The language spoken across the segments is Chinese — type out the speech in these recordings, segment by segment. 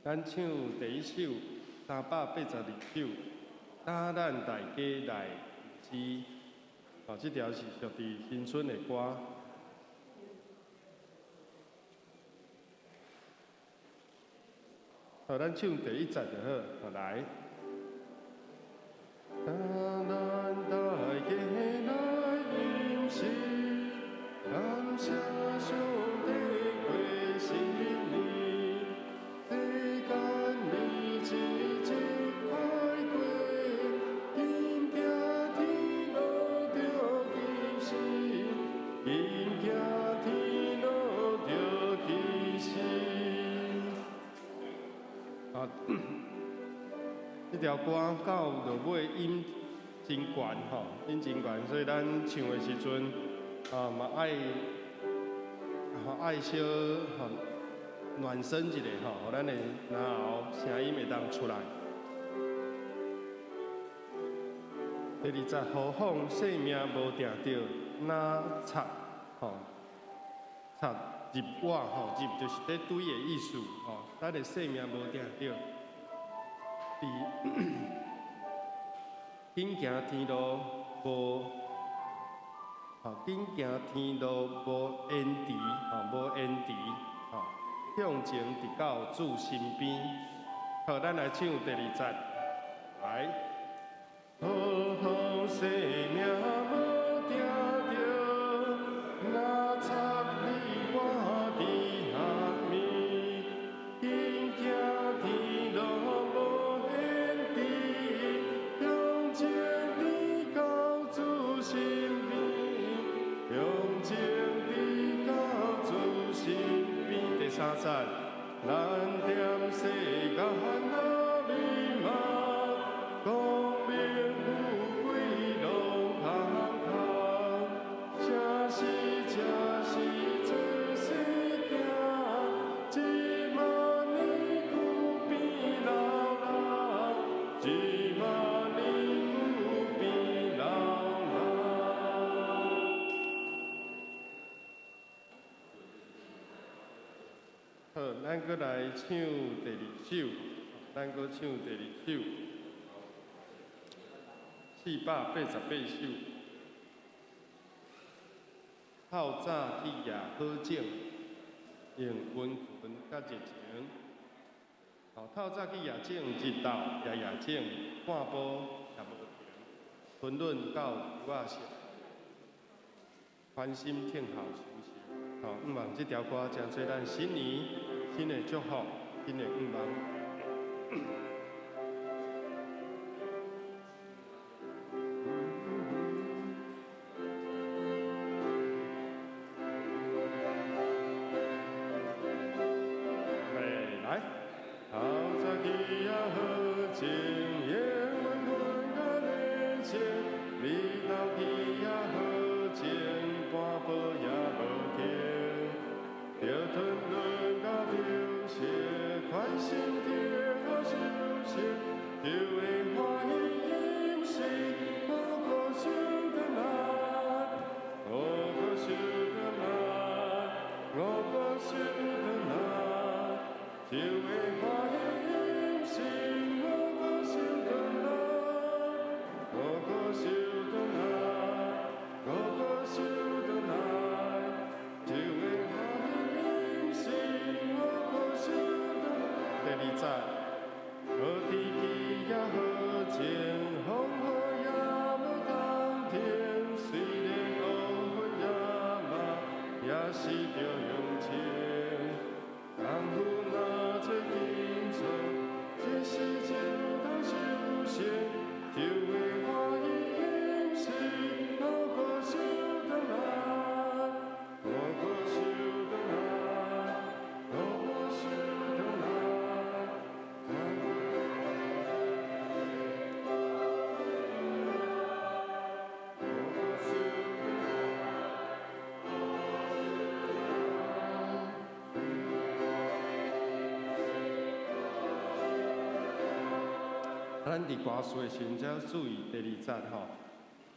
咱唱第一首382首，打咱大家来知。哦，这条是属于新春的歌。好，咱唱第一节就好，好来。打咱大家来吟诗，感谢上帝过新年，世间日子一快过，今天天路着及时，今天天路着及时。啊，这条歌到落尾音真悬吼，音真悬，所以咱唱的时阵嘛爱小暖身一下吼，互咱的然后声音会当出来。第二节，何况性命无定着，哪插吼插入我吼，入就是咧对的意思吼，咱的性命无定着。紧行天路无，紧行天路无延迟，无延迟，向前直到主身边。好，咱来唱第二节，来。好好生命无定着，哪插你我伫下面，紧行天路无延迟，向前直到主身边，向前直到主身边。第三节，咱踮世间那迷茫。光明富贵拢空空，正是做世行，一万年久变老人，一万年久变老人。好，咱搁来唱第二首，咱搁唱第二首。488首，透早起夜好整，用温存甲热情。透早起夜整，日头夜整，看步也无停，分论到牛仔色，宽心听候收成。毋望这条歌真做咱新年新的祝福，新的愿望。透早起夜好整，用温存甲热情，日头起夜好整，半步也无停。着吞论甲流逝，宽心听候收成，就会欢喜饮食，我个想得来，我个想得来，我个想得来，就会欢喜。第二节，好天气也好晴，风雨也无通停。虽然乌云也茫，也是着用情。功夫若做紧做，这时就当修行，就会欢喜饮食。我个想得来，我个想得来，我个想得来。咱伫歌词的时阵，才注意第二节吼。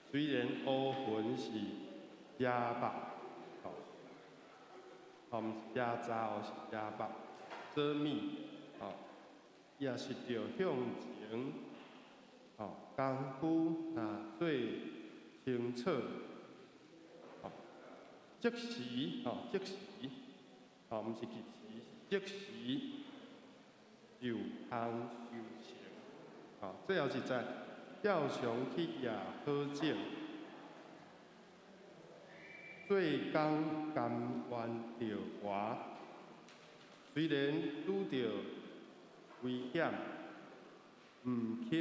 虽然乌云是野目，毋是野早，是野目，遮密，也是着向前，功夫做清楚，即时，即时，毋是即时，即时就通修成。最后一节，照常去也好整，做工甘愿着活。虽然拄着危险，毋肯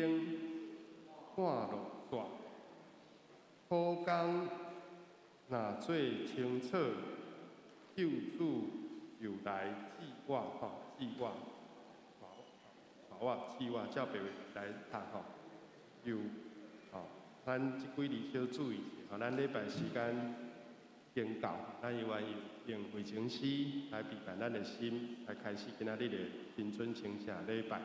看落煞。苦工若做清楚，救主就来治我，治我，治我，照白话来读就咱即几日小注意者，咱礼拜时间经到，咱愿意用慧情诗来陪伴咱的心，来开始今仔日的新春请圣礼拜。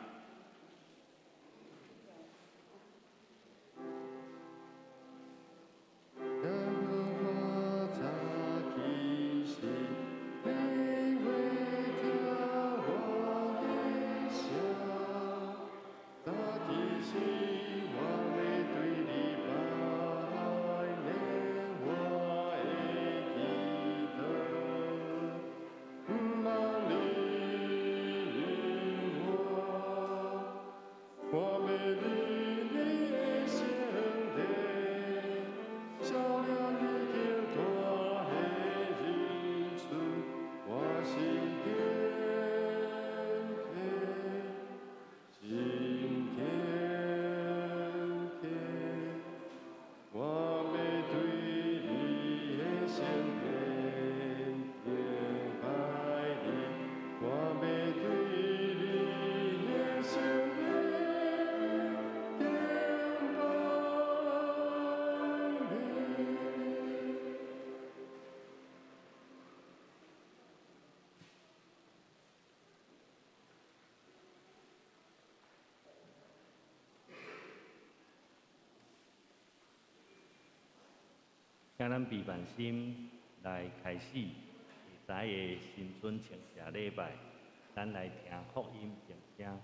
请咱备万心来开始下早的新春请谢礼拜，咱来听福音评声。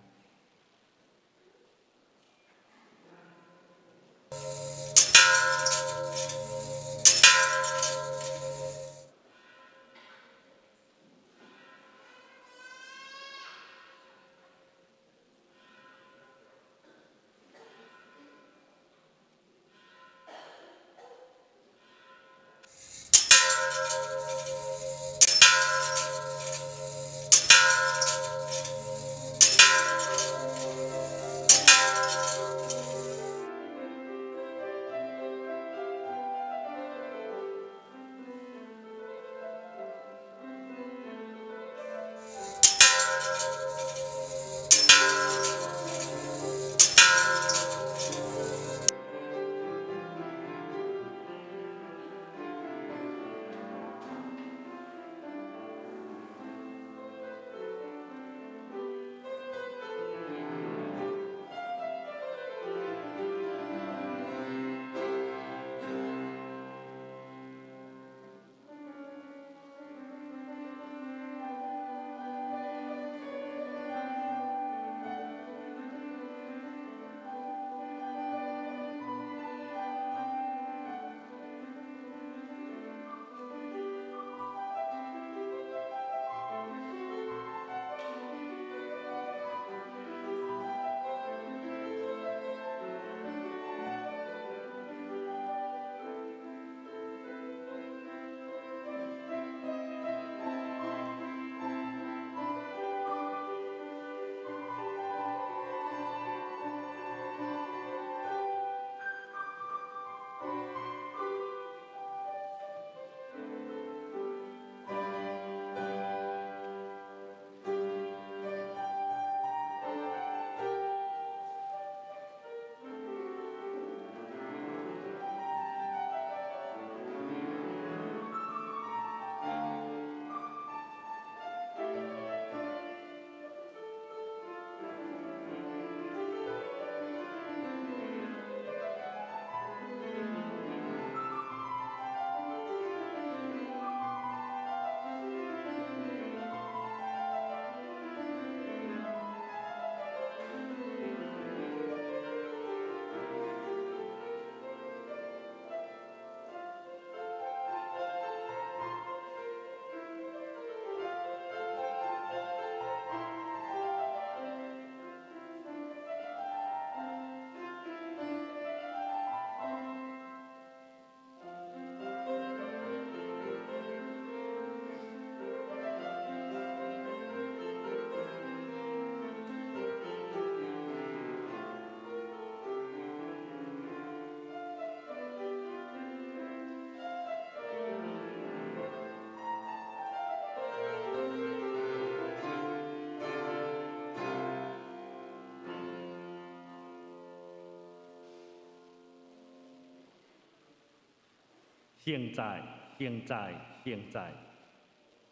现在，现在，现在，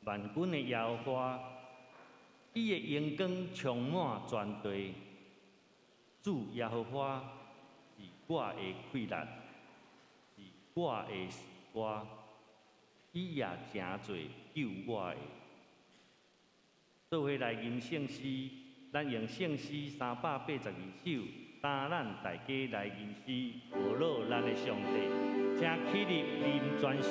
万军的耶和华，伊的荣光充满全地。主耶和华是我的快乐，是我的诗歌，伊也诚侪救我的。做伙来吟圣诗，咱用圣诗382首，担咱大家来吟诗，学乐咱的上帝，请起立念全首。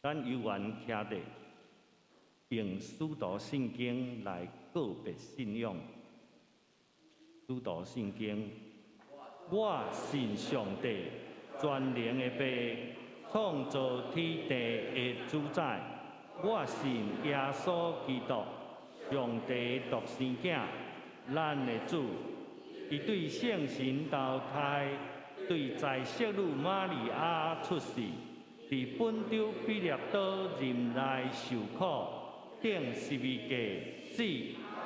咱有缘徛伫，用使徒圣经来告别信仰。使徒圣经，我信上帝，全能的爸，创造天地的主宰。我信耶稣基督，上帝独生子，咱的主。伊对圣神投胎，对在色女玛利亚出世。伫本州比列岛任内受苦，顶12架死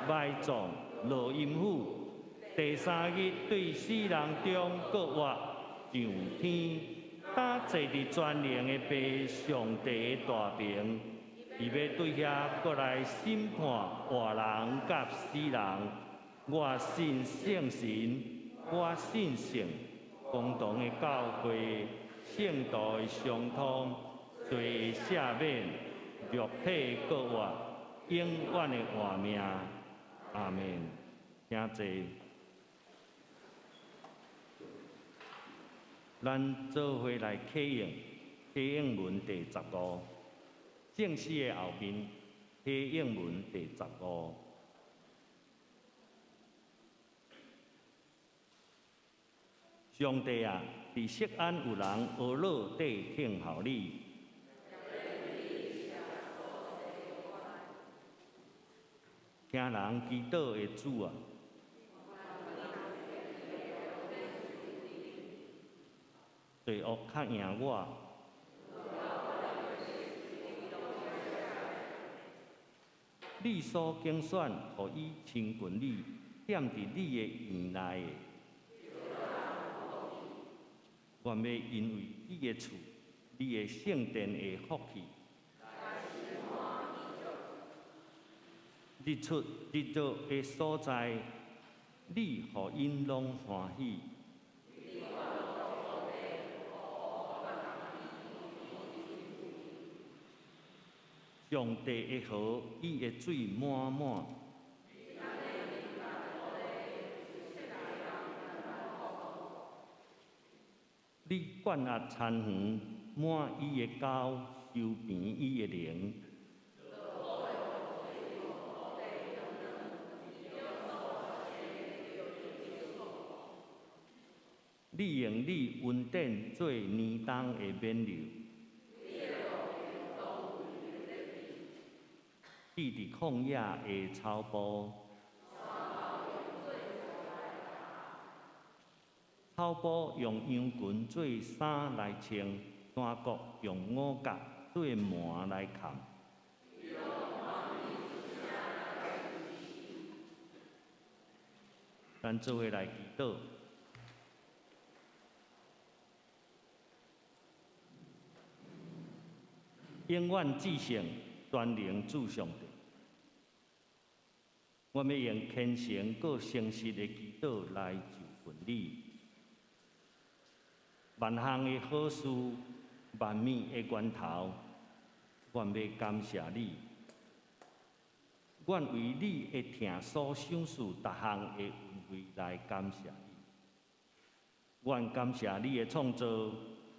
埋葬落阴府。第3日对死人中各活上天，打坐伫全能的爸上帝的大名，伊要对遐过来审判活人甲死人。我信圣神，我信圣共同的教会。圣道的相通，罪赦免，肉体各活，永远的活命。阿门。请坐。咱做伙来启应，启应文第15。正式的后面，启应文第15。上帝啊！伫锡安有人学乐地听候你，听人祈祷的主啊，罪恶较赢我，你所拣选，互伊亲近你，踮伫你的院内的。愿要因为你的厝、你的圣殿的福气，日出日落的所在，你互因拢欢喜。上帝的河，伊的水满满。你管辖田园，满伊的沟，修平伊的灵。你用你温典做年冬的冕旒，你伫旷野的草埔。草埔用羊群做衫来穿，山谷用五角做幔来盖。咱做伙来祈祷。永远至圣、全能主上帝，我们要用虔诚、搁诚实的祈祷来就近你。万项的好事，万物的源头，愿要感谢你。愿为你的疼所赏赐逐项的恩惠来感谢你。愿感谢你的创造，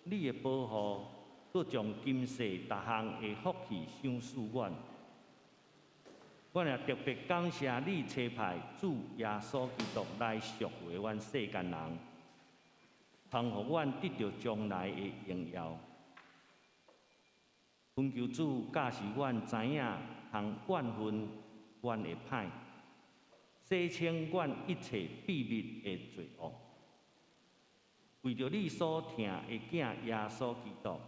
你的保护。搁将今世逐项的福气赏赐阮，阮也特别感谢你差派主耶稣基督来赎回阮世间人，通互阮得到将来的荣耀。恳求主教示阮知影通怨恨阮的歹，洗清阮一切秘密的罪恶，为着你所疼的囝耶稣基督。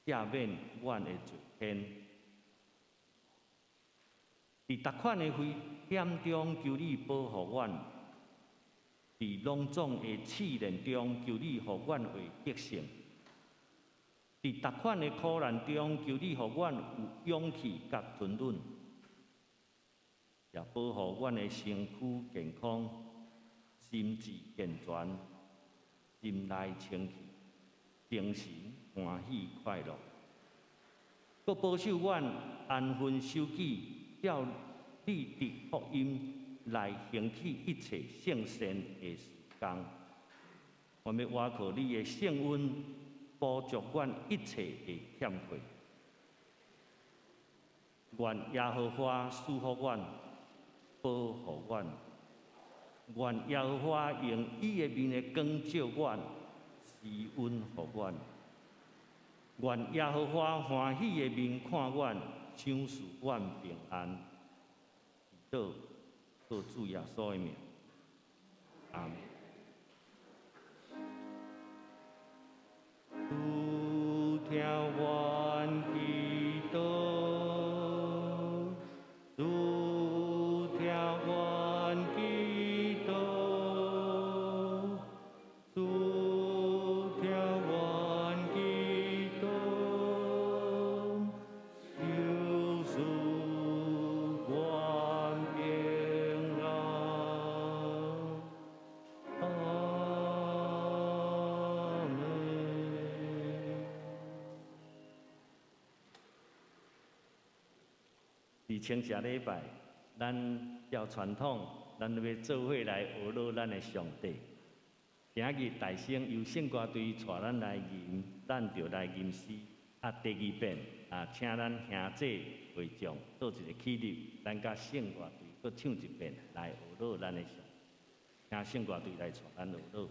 赦免阮的罪愆，伫逐款的危险中求你保护阮；伫隆重的试炼中求你互阮为得胜；伫逐款的苦难中求你互阮有勇气甲吞忍，也保护阮的身躯健康、心智健全、心内清气、精神欢喜快乐，搁保守阮安分守己，照你的福音来行起一切圣善的事工。我们倚靠你的圣恩，补足阮一切的欠缺。愿耶和华赐福阮，保护阮；愿耶和华用伊的面的光照阮，施恩予阮。愿耶和华欢喜的面看阮，赏赐阮平安。祈祷靠主耶稣的名，阿门。主听阮祈祷，主听阮祈祷，主听阮祈祷，救赎阮平安。阿门。伫清社礼拜，咱照传统，咱要做伙来学乐咱的上帝。今日大声由圣歌队带咱来吟，咱就来吟诗。第二遍请咱兄姐会众做一个起立，咱甲圣歌队搁唱一遍来学乐咱的上帝。请圣歌队来带咱学乐。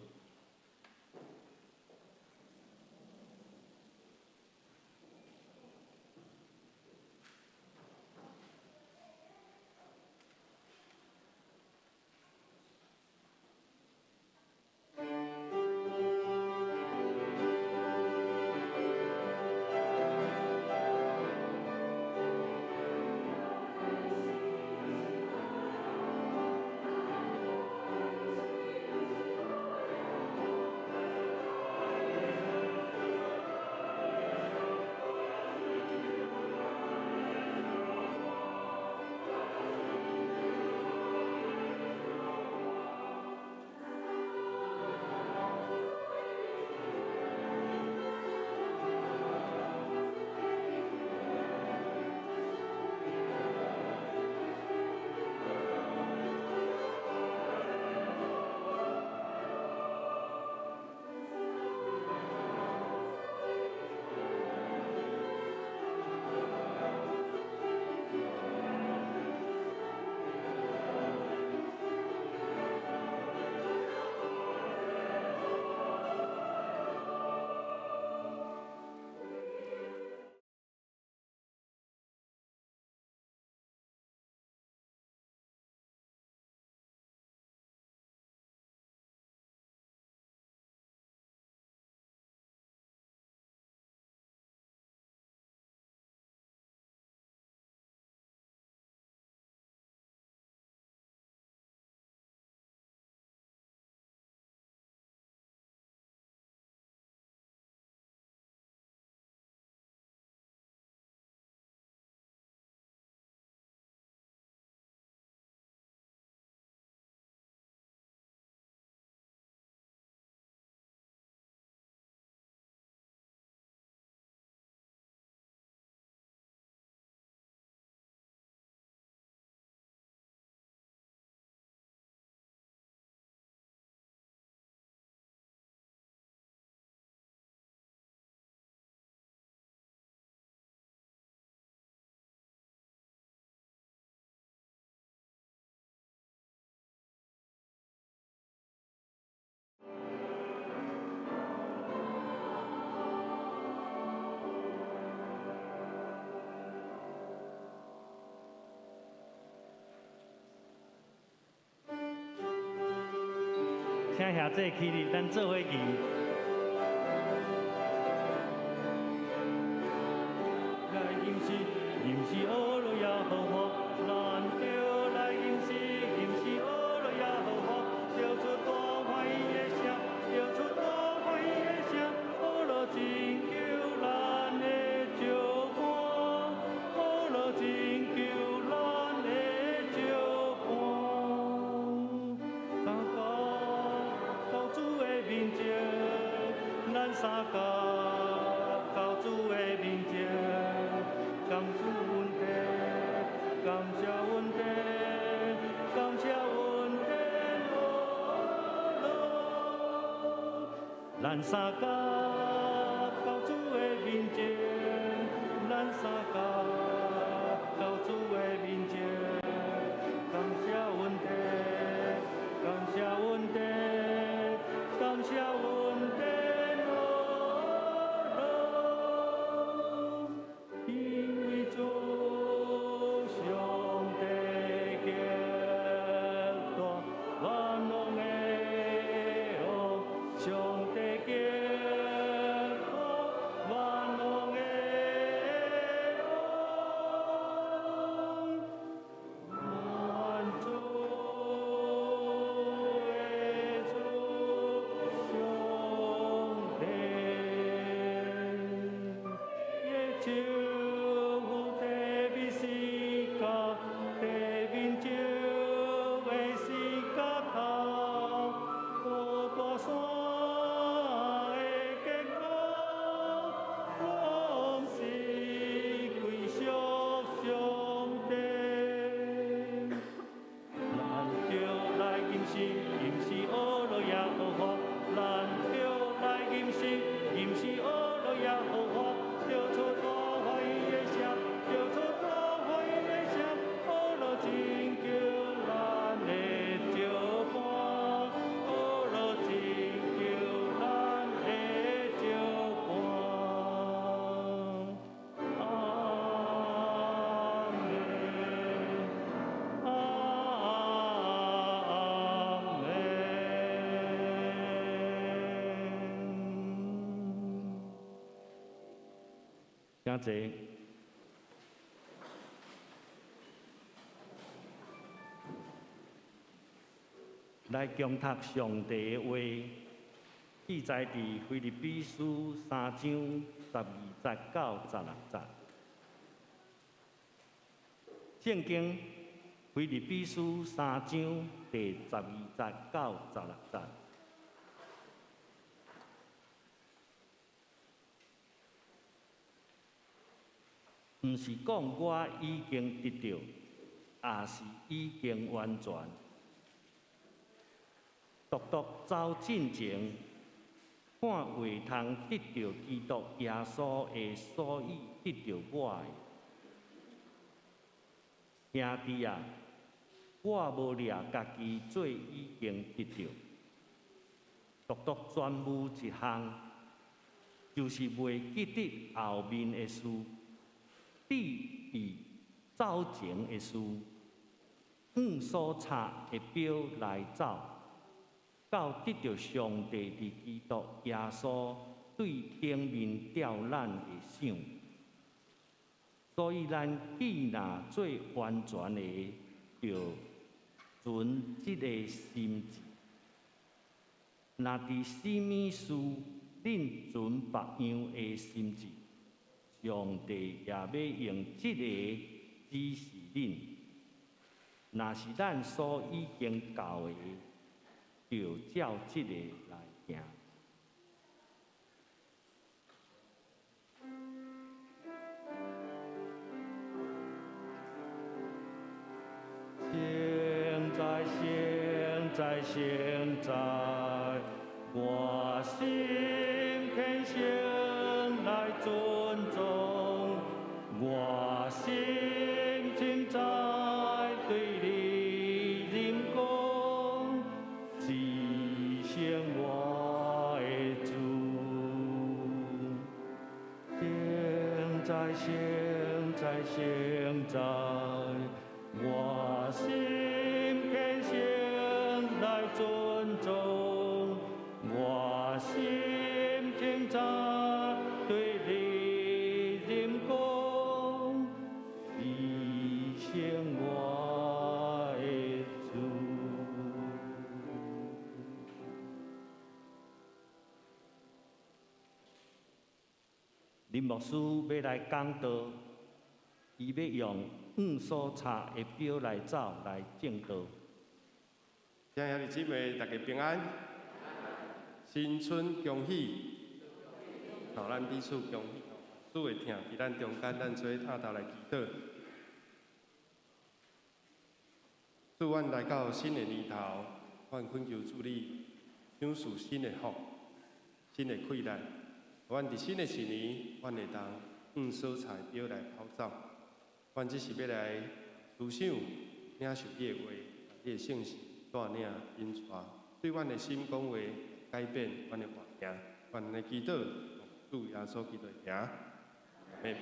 请遐这起立，咱做伙敬。来吟诗，吟诗欧罗耶和华，咱就来吟诗，吟诗欧罗耶和华，流出大欢喜的声，流出大欢喜的声，欧罗拯救咱的救伴，欧罗拯救咱的救伴。三甲到主的面前，咱三甲到主的面前。感谢阮的，感谢阮的，感谢阮的路。咱三甲到主的面前，咱三甲到主的面前，感谢阮的，感谢阮的，感谢阮的。请坐。来共读上帝的话，记载伫腓立比书3章12节到16节。圣经腓立比书3章第12节到16节。毋是讲我已经得到，也是已经完全。独独走进前，看为通得到基督耶稣的所以得到我的。兄弟啊，我无掠家己做已经得到，独独专务一项，就是袂记得后面的事。注意走前的事，按所插的表来走，到得到上帝伫基督耶稣对顶面吊咱的赏。所以咱既若做完全的，就存这个心志。若伫什么事，恁存别样的心志？上帝也要用这个指示恁，若是咱所已经教的，就照这个来行。现在，我心恳诚来尊重，我心情在对你认讲，只想我的主。现在，我心恳诚来尊重。林牧师要来讲道，伊要用黄所查的表来走来正道。亲兄弟姊妹，大家平安，新春恭喜！好，咱彼此恭喜。主会听伫咱中间，咱做探头来祈祷。祝阮来到新的年头，阮恳求主你赏赐新的福、新的气力。阮伫新的一年，阮会当黄所材表来跑走。阮只是要来思想、领受你的话，你的圣事带领引带，对阮的心讲话改变阮的环境。阮的祈祷，主耶稣基督的名。阿们。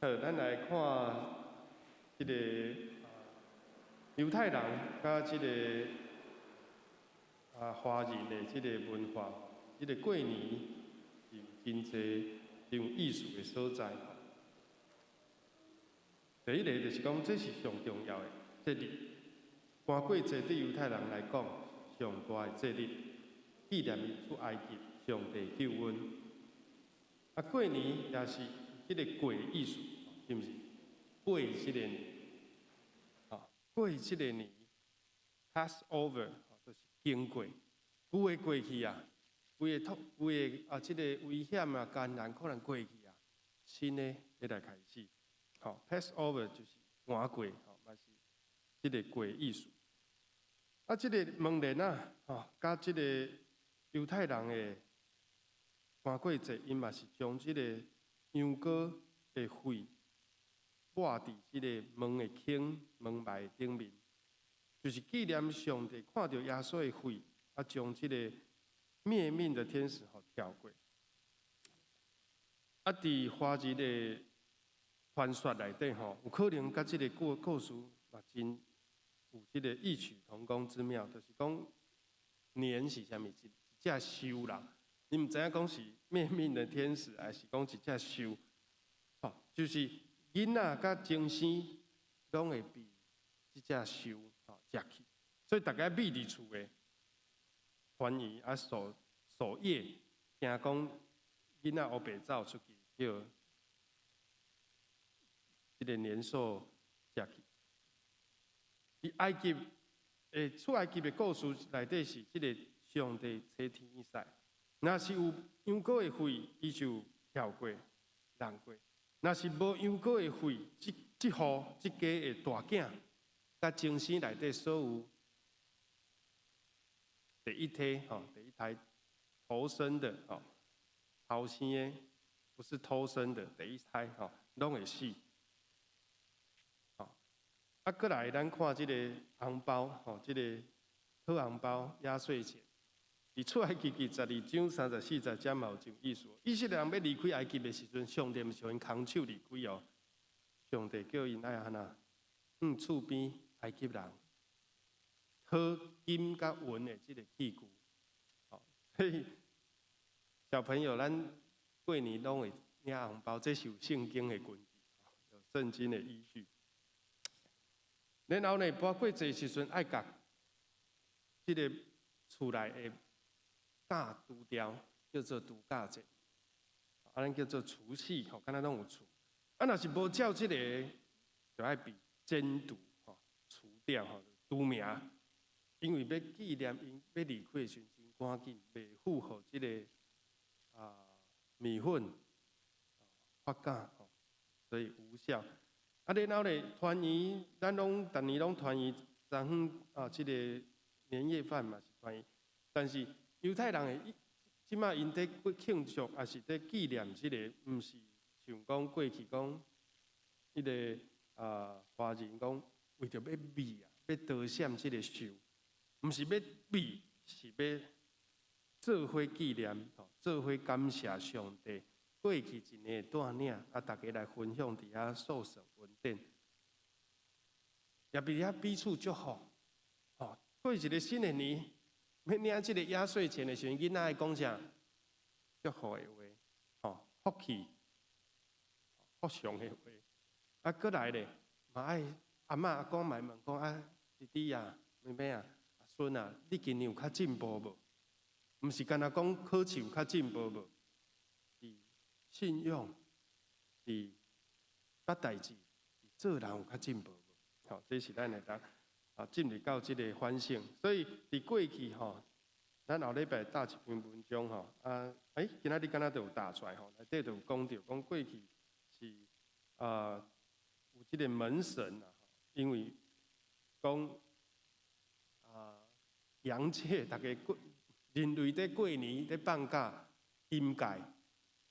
好，咱来看这个犹太人甲这个华人的这个文化，这个过年有真侪有意思的所在。第一个就是讲，这是上重要的节日。寒过节对犹太人来讲，上大的节日，纪念伊出埃及、上帝救恩。过年也是这个过的意思，是毋是？过这个年，过这个年 ，Passover 就是经过，旧的过去啊，规个这个危险啊、艰难可能过去啊，新的要来开始。Passover 就是换过，嘛是这个过的意思。这个问题啊，甲这个犹太人的寒过节，因嘛是将这个羊羔的血抹伫这个门的孔、门楣顶面，就是纪念上帝看到耶稣的血，将这个灭命的天使跳过。伫华人的传说内底有可能甲这个故事嘛真有这个异曲同工之妙，就是讲年是啥物？一只兽啦，你唔知影讲是灭命的天使，还是讲一只兽？就是囡仔甲精生拢会被这只兽食去，所以大家秘伫厝的欢迎守夜，惊讲囡仔黑白走出去，叫这个年兽食去。埃及出埃及的故事内底是这个上帝差天使，若是有羊羔的血，伊就跳过、人过；若是无羊羔的血，这户这家的大囝，甲精神内底所有第一胎投生的后生的，不是偷生的第一胎拢会死。过来，咱看这个红包，这个讨红包压岁钱，伫出埃及记12章34节才嘛有种意思。以色列人要离开埃及的时阵，上帝毋是因空手离开哦，上帝叫因爱安怎？厝边埃及人讨金甲银的这个器具，所以小朋友，咱过年拢会领红包，这是有圣经的根据，有圣经的依据。然后呢，包过节时阵爱甲这个厝内的架除掉，叫做除架节，咱叫做除夕，敢若拢有除。若是无照这个，就爱被剪除，除掉，除名。因为要纪念因要离开的时阵，赶紧袂符合这个米粉发酵，所以无效。然后呢，团圆，咱拢逐年拢团圆，这个年夜饭嘛是团圆。但是犹太人的即马因在庆祝，也是在纪念这个，毋是像讲过去讲，迄个华人讲为着要美要得享这个寿，毋是要美，是要做伙纪念，做伙感谢上帝。过去一年的带领，大家来分享伫遐寿神恩典，也伫遐彼此祝福。过一个新的年，要领这个压岁钱的时阵，囡仔爱讲啥？祝福的话，福气、福祥的话。过来咧，嘛爱阿嬷阿公来问讲弟弟啊、妹妹啊、孙啊，你今年有较进步无？毋是干那讲考试有较进步无，伫信用、伫捌代志、伫做人有较进步无？吼，这是咱会当进入到即个反省。所以伫过去吼，咱后礼拜答一篇文章吼，今仔日敢若就有答出来吼，内底就有讲到，讲过去是有即个门神啊，因为讲洋界大家过人类在过年在放假，阴界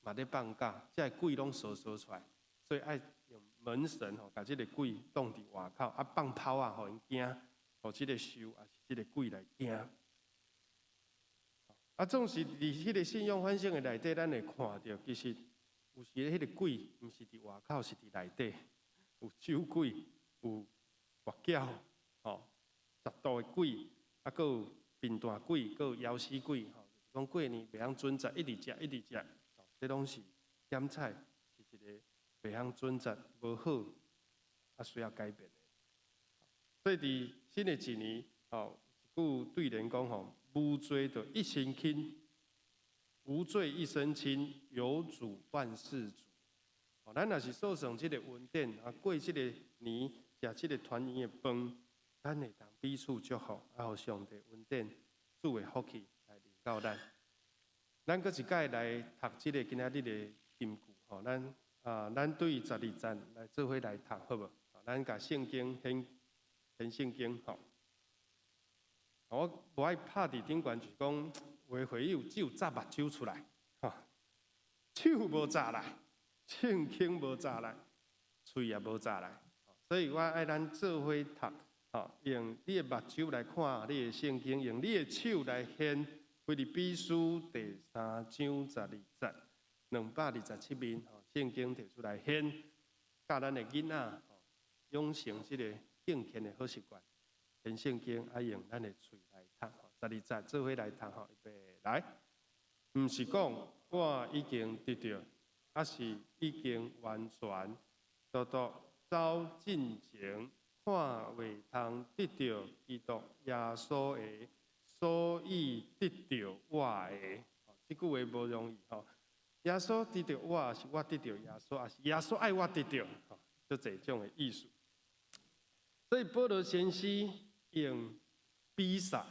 嘛在放假，这鬼拢扫出来，所以爱用门神吼，把即个鬼挡伫外口，放炮啊，互因惊，互即个兽也是即个鬼来惊。总是伫迄个信仰反省的内底，咱会看到，其实有时迄个鬼毋是伫外口，是伫内底，有酒鬼，有活蛟，十度的鬼，佫有贫惰鬼，佫有枵死鬼，就是讲过年袂晓准时，一直食一直食，这拢是点菜，是一个袂晓准时无好，需要改变的。所以伫新的一年，一句对联讲吼。无罪的一身轻，无罪一身轻，有主万事足。咱若是守上这个恩典，过这个年，食这个团圆的饭，咱会当彼此祝福，互上帝恩典、主的福气来临到咱。咱搁一届来读这个今仔日的金句，咱对12节来做伙来读，好无？咱甲圣经显圣经，我无爱拍伫顶悬，就是讲话会友只有眨目睭出来，手无眨来，圣经无眨来，喙也无眨来，所以我爱咱做伙读，用你的目睭来看你的圣经，用你的手来献腓立比书第3章12节，227面，圣经摕出来献，教咱的囡仔养成这个敬虔的好习惯。献圣经爱用咱的嘴来读，12节做伙来读，预备来。毋是讲我已经得到，还是已经完全，独独走进前，看袂通得到基督耶稣的，所以得到我的。这句话无容易耶稣得到我，是我得到耶稣，还是耶稣爱我得到？就这种的意思。所以保罗先生用比赛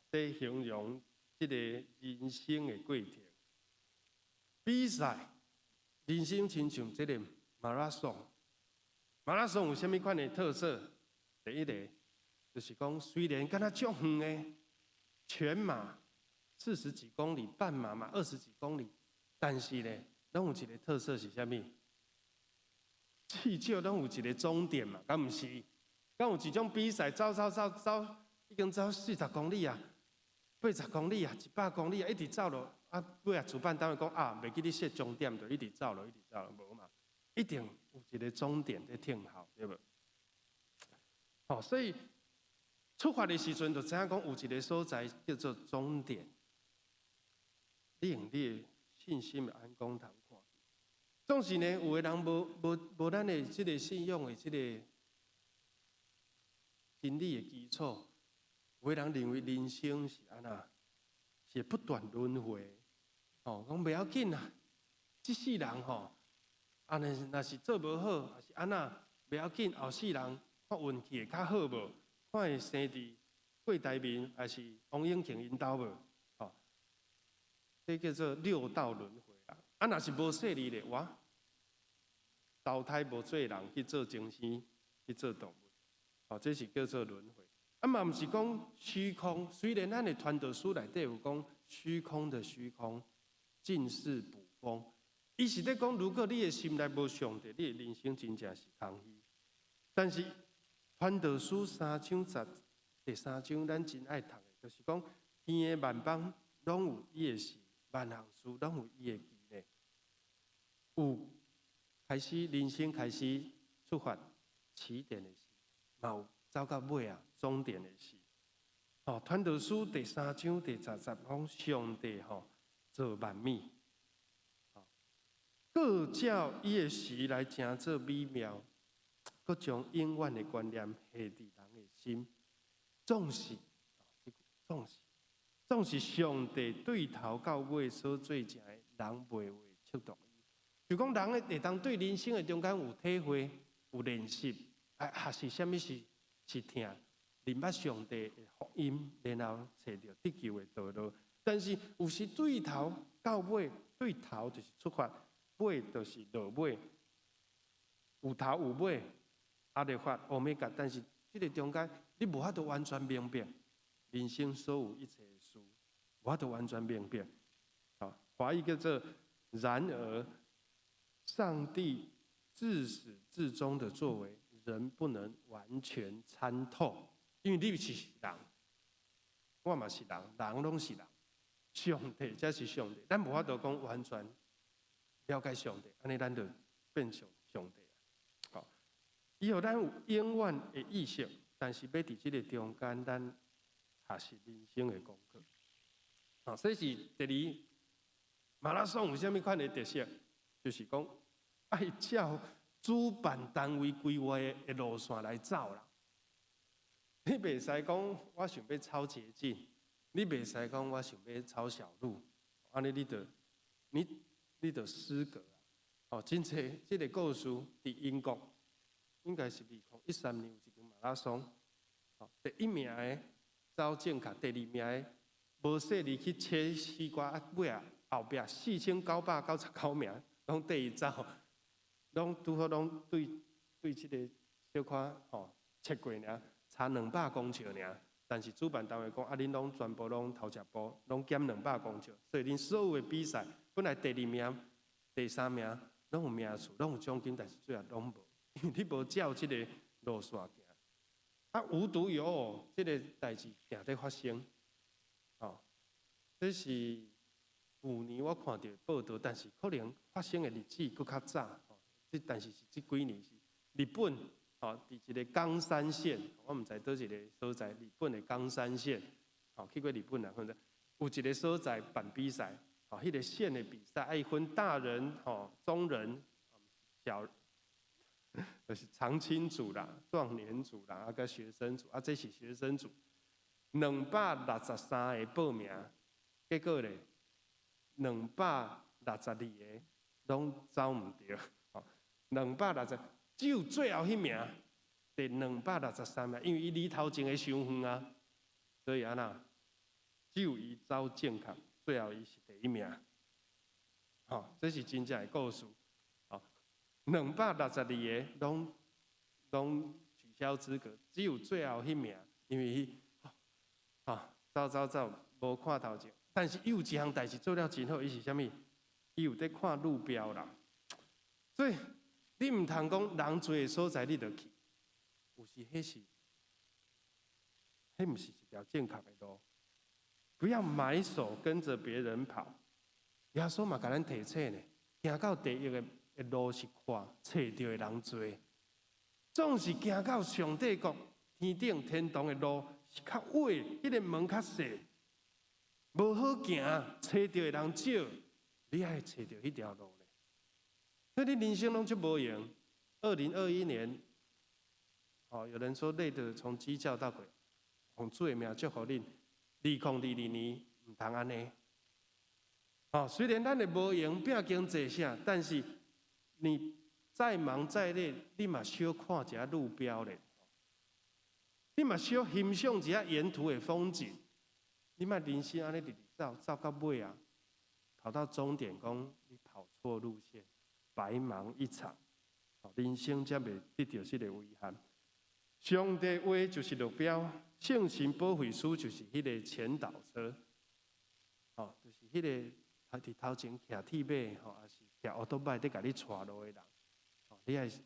在形容这个人生的过程。比赛，人生亲像这个马拉松。马拉松有啥物款的特色？第一个就是讲，虽然敢若足远的全马40几公里，半马嘛20几公里，但是呢，拢有一个特色是啥物？至少拢有一个终点嘛，敢毋是？敢有一种比赛走，已经走40公里啊、80公里啊、100公里啊，一直走落尾主办单位讲袂记你设终点，就一直走落，无嘛，一定有一个终点在听候，对无？所以出发的时阵就知影讲有一个所在叫做终点，你用你的信心的眼光通看。总是呢，有的人无咱的这个信仰的这个真理的基础，有的人认为人生是安那，是不断轮回。讲袂要紧啦，这世人安尼若是做无好，还是安那袂要紧，后世人看运气会较好无？看会生伫过台面，还是王永庆因兜无？这叫做六道轮回啦。若是无说理咧，投胎无做人，去做精神，去做动物。这是叫做轮回。嘛毋是讲虚空，虽然咱的传道书内底有讲虚空的虚空，尽是捕风。伊是咧讲，如果你的心内无上帝，你的人生真正是空虚。但是传道书第3章，咱真爱读的，就是讲天的万邦拢有伊的事，万行事拢有伊的纪念。有开始人生开始出发起点的事，嘛有走到尾终点的事。传道书第3章第10节讲上帝做万物，各照伊的时来成做美妙，各将永远的观念下伫人的心。总是，总是上帝对头到尾所做成的，人袂会触动伊。就讲人会当对人生的中间有体会、有练习，还是什么是听，明白上帝的福音，然后找到得救的道路。但是有时对头到尾，对头就是出发，尾就是落尾，有头有尾，阿里法欧米伽。但是这个中间，你无法度完全明白人生所有一切的事，无法度完全明白。啊，华语叫做然而。上帝自始至终的作为，人不能完全参透，因为你是人，我嘛是人，人拢是人，上帝才是上帝，咱无法度讲完全了解上帝，安尼咱就变成上帝啊！好，以后咱有永远的意识，但是要伫这个中间，咱还是人生的功课。啊，这是第二，马拉松有啥物款的特色？就是讲，爱照主办单位规划的路线来走啦。你袂使讲我想要抄捷径，你袂使讲我想要抄小路，安尼你就失格啊！哦，真侪这个故事伫英国，应该是2013年有一场马拉松，哦，第一名的走正确，第二名的无细力去切西瓜，尾啊后壁4999名。拢第一走，拢拄好拢对这个小可切过尔，差200公尺尔。但是主办单位讲，恁拢全部拢头一步，拢减200公尺，所以恁所有的比赛本来第2名、第3名拢有名次，拢有奖金，但是最后拢无，因为你无照这个路线行。啊，无独有偶，这个代志定在发生。哦，这是。去年我看到报道，但是可能发生的日子搁较早，但是这几年是日本，伫一个冈山县，我唔知倒一个所在，日本的冈山县，去过日本啦，有一个所在办比赛，迄个县的比赛爱分大人、中人、小，就是长青组啦、壮年组啦，啊，甲学生组，啊，这是学生组，263个报名，结果咧。262个拢走唔到，260只有最后迄名，第263名，因为伊离头前的伤远啊，所以只有伊走正确，最后伊是第一名。这是真正的故事。262个拢取消资格，只有最后迄名，因为伊走无看头前。但是伊有一项代志做了真好，伊是啥物？伊有在看路标啦。所以你唔通讲人多的所在你就去，有时迄唔是一条正确的路。不要埋首跟着别人跑。耶稣嘛，甲咱提醒呢，行到第一的路是宽，找到的人多。总是行到上帝国天顶天堂的路是较矮，迄个门较细。无好行，找到的人少，你爱找到迄条路呢？所以你人生拢就无用。2021年，有人说累得从鸡叫到鬼，用主的名祝福恁。2022年唔通安尼。虽然咱会无用，拼经济啥，但是你再忙再累，你嘛小看一下路标咧，你嘛小欣赏一下沿途的风景。你莫人生安尼直走到尾啊，跑到终点讲你跑错路线，白忙一场，人生才袂得到这个遗憾。上帝话就是路标，圣神保惠师就是迄个前导车，就是迄个伫头前骑铁马，也是骑奥多麦在甲你带路的人，你爱缀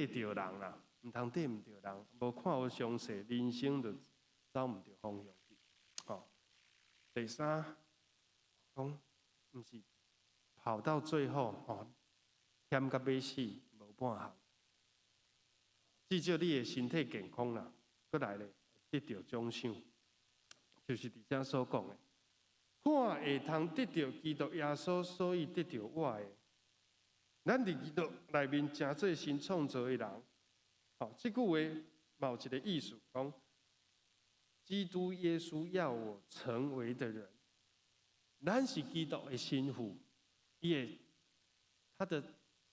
着人啦，唔通缀唔着人，无看好详细，人生就走唔着方向去。第三，讲毋是跑到最后，险甲要死，无半项。至少你的身体健康啦，过来咧得到奖赏，就是伫遮所讲的，看会通得到基督耶稣，所以得到我的。咱伫基督内面真做新创造的人，这句话嘛有一个意思，讲基督耶稣要我成为的人。咱是基督的新妇，他的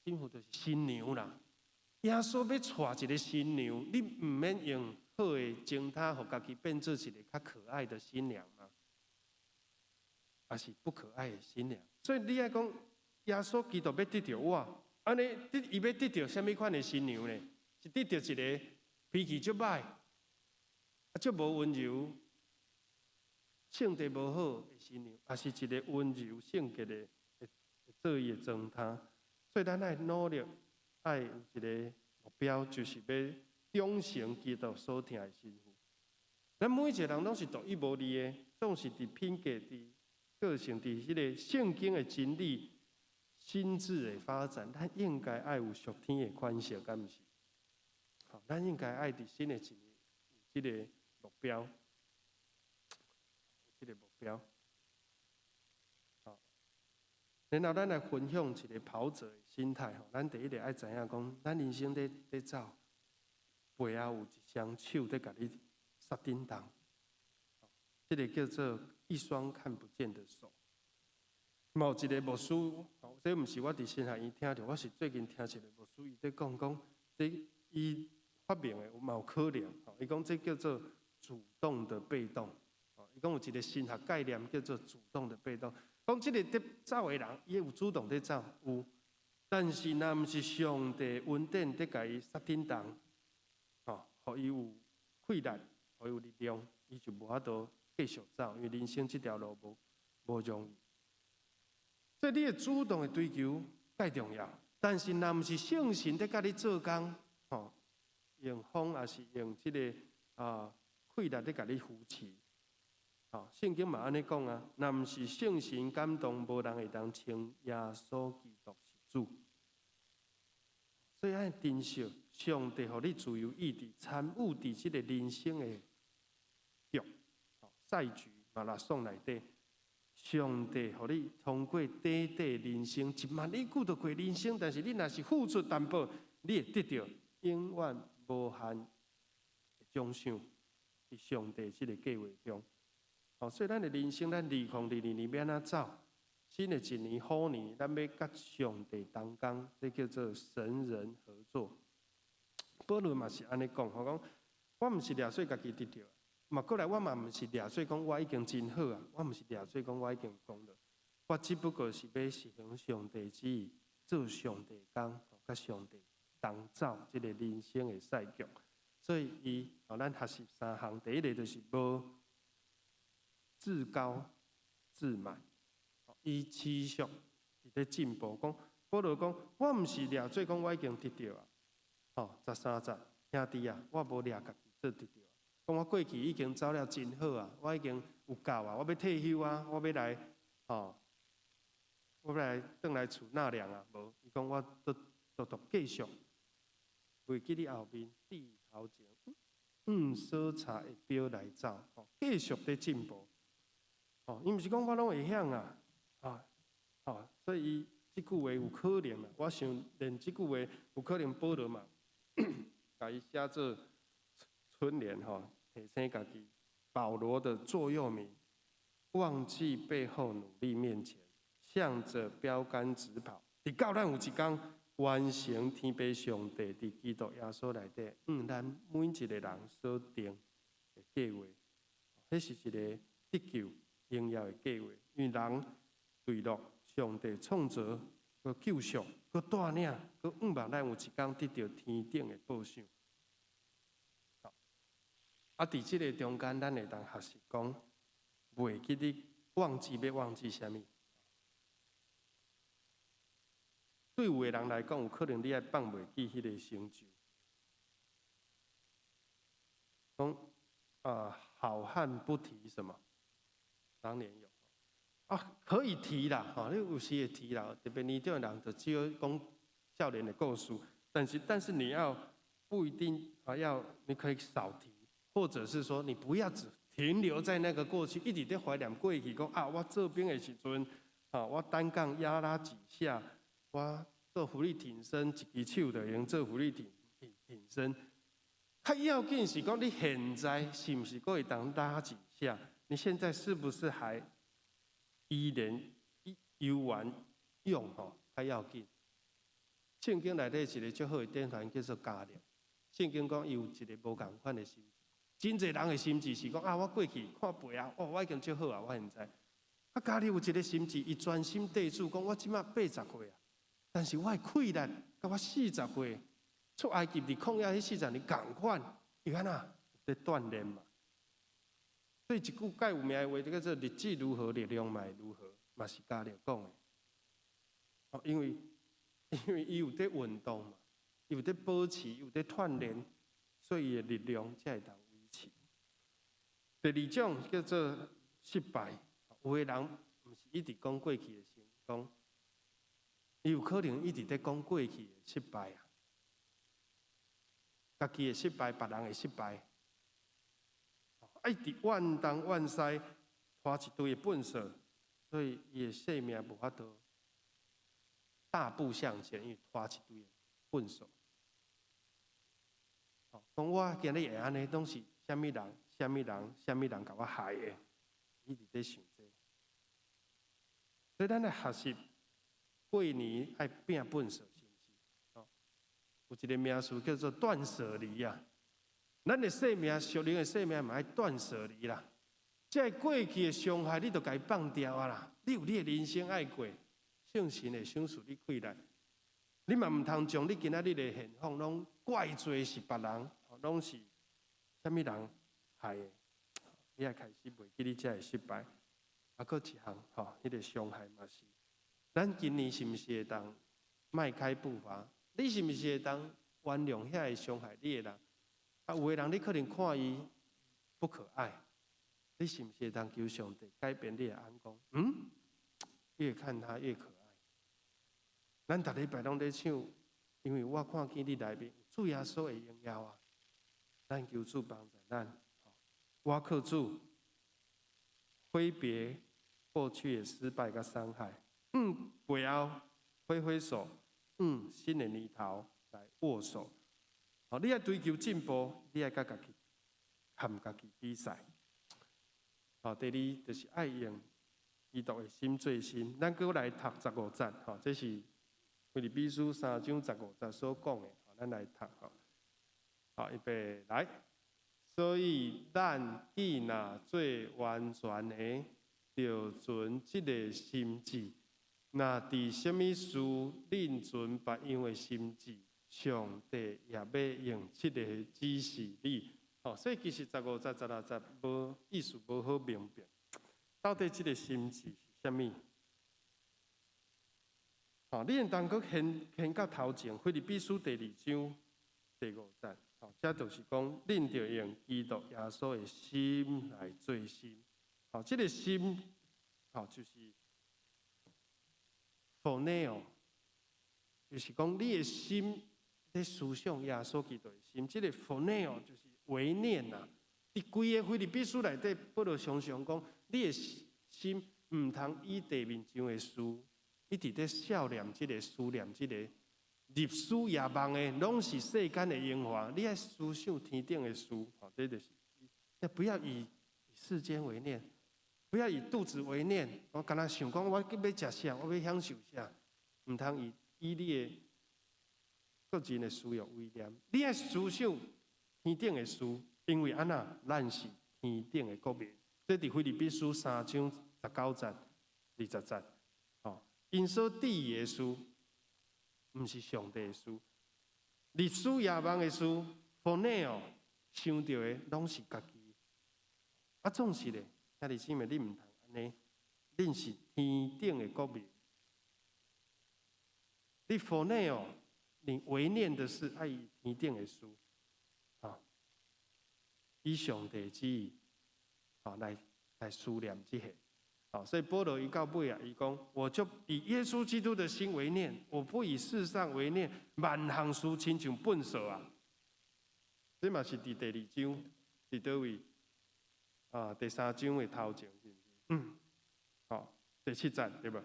新妇就是新娘啦。耶稣要带一个新娘，你唔免用好的情他，互家己变做一个较可爱的新娘吗？还是不可爱的新娘？所以你爱讲耶稣基督要得到我，安尼伊要得到什么款的新娘呢？是得到一个脾气足歹、足无温柔、性格无好的新娘，还是一个温柔性格的做伊的装他？所以咱爱努力，爱有一个目标，就是要忠诚基督所听的新妇。咱每一个人拢是独一无二的，总是伫品格、伫个性、伫迄个圣经的真理、心智的发展，咱应该爱有属天的款式，敢毋是？好，咱应该爱伫新的一年有这个目标，有这个目标。好，然后咱来分享一个跑者的心态。吼，咱第一个爱知影讲，咱人生在走，背后有一双手在甲你杀叮当。这个叫做一双看不见的手。某一个牧师，这不是我伫新学院听到，我是最近听一个牧师伊在讲，这伊发明的有冇可能？伊讲这叫做主动的被动。伊讲有一个新学概念叫做主动的被动。讲这个在走的人，伊有主动在走，有，但是若毋是上帝稳定在甲伊杀叮当，互伊有气力，互伊有力量，伊就无法度继续走，因为人生这条路无容易。所以你的主动的追求介重要，但是若毋是圣神在甲你做工，用风也是用这个气力在甲你扶持。圣经嘛安尼讲啊，若毋是圣神感动，无人会当称耶稣基督是主。所以爱珍惜上帝，互你自由意志参与伫这个人生的局、赛局、马拉松内底。上帝互你通过短短人生，1万里过得过人生，但是你若是付出淡薄，你会得到永远无限的奖赏。伫上帝这个计划中，所以咱的人生，咱2022年要安怎走？新的一年好年，咱要甲上帝同工，这叫做神人合作。保罗嘛是安尼讲，讲我毋是掠水家己得到。嘛，过来我嘛毋是掠水讲我已经真好啊，我毋是掠水讲我已经功德，我只不过是要实行上帝旨意，做上帝工，甲上帝同走这个人生的赛局。所以咱学习3项，第一个就是无自高自满，伊持续伫咧进步。讲保罗讲，我毋是掠水讲我已经得到啊，13兄弟啊，我无掠家己做得到。讲我过去已经走了真好啊，我已经有够啊，我要退休啊，我要来，我要来转来厝纳凉啊。无，伊讲我都继续，袂记你后面低头前，所查的表来走，继续在进步。伊毋是讲我拢会晓啊，所以伊即句话有可能啊。我想连即句话有可能保罗嘛，甲伊写做春联提醒家己，保罗的座右铭：忘记背后，努力面前，向着标杆直跑。直到咱有一天完成天父上帝伫基督耶稣内底，咱每一个人所定的计划，这是一个得救荣耀的计划。因为人坠落，上帝创造、佮救赎、佮带领、佮盼望咱有一天得到天顶的报赏。伫这个中间，咱会当学习讲，袂记你忘记要忘记什么。对有的人来讲，有可能你还放袂记迄个成就。讲好汉不提什么当年勇可以提啦，你有时会提啦。特别年长的人就只有讲少年的故事，但是你要不一定你可以少提。或者是说，你不要只停留在那个过去，一直在怀念过去，讲我做兵的时阵，我单杠压拉几下，我做浮力挺身，一只手就用做浮力挺身，较要紧是讲你现在是不是可以当拉几下？你现在是不是还依然游玩用吼？较要紧。圣经内底一个最好的典范叫做加略。圣经讲伊有一个无共款的心志，真侪人的心志是讲啊，我过去看背啊，哦，我已经足好啊，我现在。啊，加略有一个心志，伊专心地主讲，我即马80岁啊，但是我的气力，甲我40岁出埃及伫旷野迄40年共款，伊安那在锻炼嘛。所以一句介有名的话，叫做日子如何，力量嘛如何，嘛是加略讲的。哦，因为伊有在运动嘛，伊有在保持，有在锻炼，所以伊的力量才会当维持。第二种叫做失败，有的人毋是一直讲过去的成功，伊有可能一直在讲过去的失败啊，家己的失败，别人的失败，一直怨东怨西，拖一堆的粪扫，所以伊的生命无法度大步向前，因为拖一堆的粪扫。讲我今日会安尼，拢是虾米人、虾米人、虾米人甲我害的，一直在想这。所以咱来学习过年爱拼粪扫，是毋是？有一个名词叫做断舍离啊。咱的生命、属灵的生命嘛爱断舍离啦。这过去的伤害，你都该放掉啊啦。你有你的人生爱过，圣神会赏赐你气力。你嘛唔通将你今仔日的现况拢怪罪是别人，拢是虾米人害的？你也开始袂记你这个失败，啊，搁一项迄个伤害嘛是。咱今年是毋是会当迈开步伐？你是毋是会当原谅遐个伤害你的人？啊，有的人你可能看伊不可爱，你是毋是会当求上帝改变你的眼光？越看他越可爱。咱逐礼拜拢在唱，因为我看见你内面主耶稣的荣耀啊！咱求主帮助咱，我靠主挥别过去的失败跟伤害，背后挥挥手，新的年头来握手。你要追求进步，你要甲家己含家己比赛。第二就是爱用基督的心做心。咱搁来读15节，这是腓立比书3章15节所讲的，咱来读。好，预备来。所以咱既若做完全的，就存这个心志。那伫什么事另存别样的心志，上帝也要用这个指示你。所以其实15节、16节无意思，无好明白，到底这个心志是什么？你应当搁牵到头前，腓立比书第2章第5节，这就是讲，恁着用基督耶稣的心来做心。这个心，就是 phoneo， 就是讲你的心在思想耶稣基督的心。这个 phoneo 就是为念呐。伫规个腓立比书内底，保罗常常讲，你的心唔通以地面上的事。一直在笑念这个、思念这个、入思夜梦的，拢是世间的荣华。你爱思想天顶的事，这就是不要以世间为念，不要以肚子为念。我敢若想讲，我要吃啥，我要享受啥，唔通以你的个人的需要为念。你爱思想天顶的事，因为安那咱是天顶的国民。这伫腓立比书3章19节、20节。因所伫意的事，毋是上帝的事；日思夜梦的事，phoneo想到的拢是家己。总是咧，兄弟姊妹，你毋通安尼，恁是天顶的国民。你 phoneo， 你为念的是爱以天顶的事，以上帝旨意，来思念这些。所以保罗一到尾啊，伊讲，我就以耶稣基督的心为念，我不以世上为念，万项事亲像粪扫啊。这嘛是伫第2章，伫倒位？第3章的头前，是不是？第7节对吧？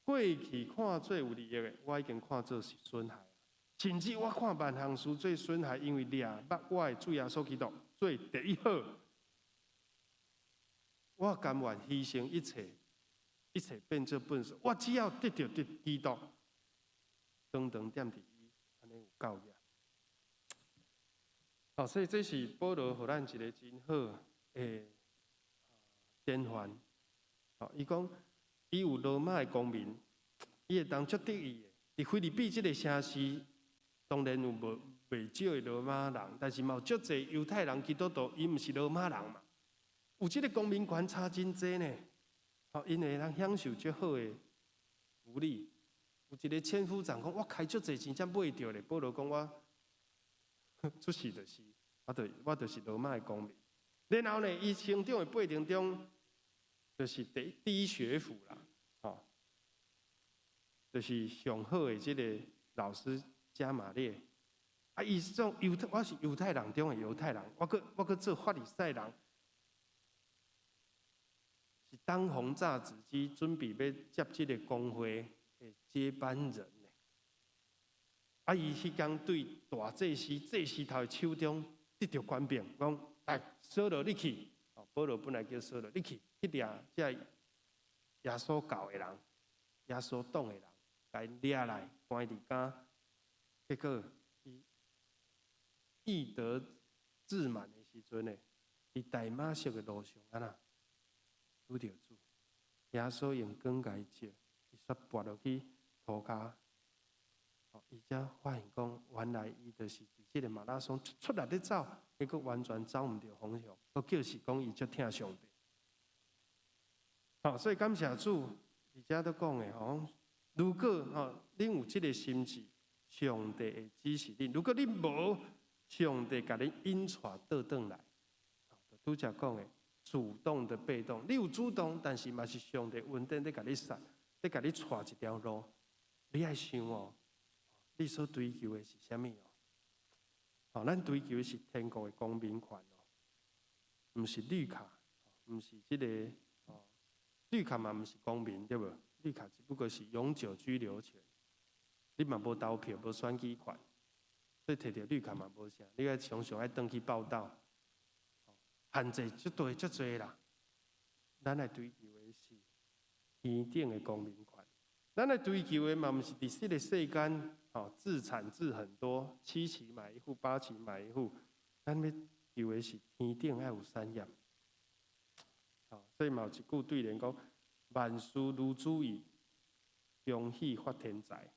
过去看做有利益的，我已经看做是损害。甚至我看万行书做孙孩，因为掠捌我的主耶稣基督做第一好，我甘愿牺牲一切，一切变做粪扫。我只要得到基督，长长踮伫伊，安尼有够业。所以这是保罗给咱一个真好的典范。伊讲，伊有罗马的公民，伊会当足得意的。伫菲律宾这个城市，当然有袂少的罗马人，但是嘛有足侪犹太人、基督徒，伊毋是罗马人嘛。有这个公民权差真济呢。因为人享受足好的福利。有一个千夫长讲，我开足侪钱才买着咧。保罗讲我出事就是，我就是罗马的公民。然后呢，伊成长的过程中，就是第一学府啦，就是上好的这个老师加马列。伊是种我是犹太人中的犹太人，我搁做法利赛人，是当红炸子鸡，准备要接这个公会的接班人呢。伊迄天对大祭司头的手中得到权柄，讲来扫罗你去。保罗本来叫扫罗你去掠这耶稣教的人、耶稣党的人，甲伊掠来关伫监。结果伊义得志满的时阵呢，伫大马色的路上安那拄着主，耶稣用光甲伊照，伊煞跋落去涂骹。伊才发现讲，原来伊就是伫即个马拉松出来咧走，结果完全走毋着方向，佫叫是讲伊足疼上帝。所以感谢主，而且都讲的如果恁有即个心志，上帝会指示恁；如果恁无，上帝甲恁引带倒转来。拄则讲的，主动的、被动，你有主动，但是嘛是上帝稳定在甲你杀，在甲你带一条路。你爱想你所追求的是啥物咱追求的是天国的公民权毋是绿卡，毋是这个绿卡嘛，毋是公民对无？绿卡只不过是永久居留权，你嘛无投票，无选举权，所以摕到绿卡嘛无啥。你爱常常爱登去报道，限制足多啦。咱来追求的是天顶的公民权。咱来追求的嘛，毋是伫这个世间自产自很多，7期买一户，8期买一户。咱要求的是天顶要有产业。所以嘛有一句对联讲：万事如主意，恭喜发天财。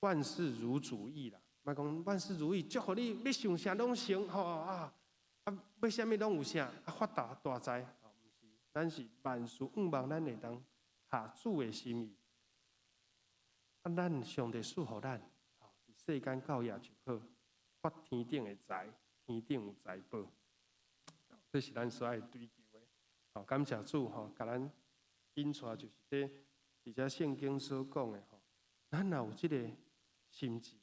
万事如主意啦，莫讲万事如意，祝福你要想啥拢成要啥物拢有啥发达大财。毋是，咱是万事仰望咱会当下主的心意。咱上帝赐予咱，世间教业就好，发天顶的财，天顶有财宝，这是咱所爱追求的。感谢主，甲咱引带就是这，而且圣经所讲的，咱若有这个心志，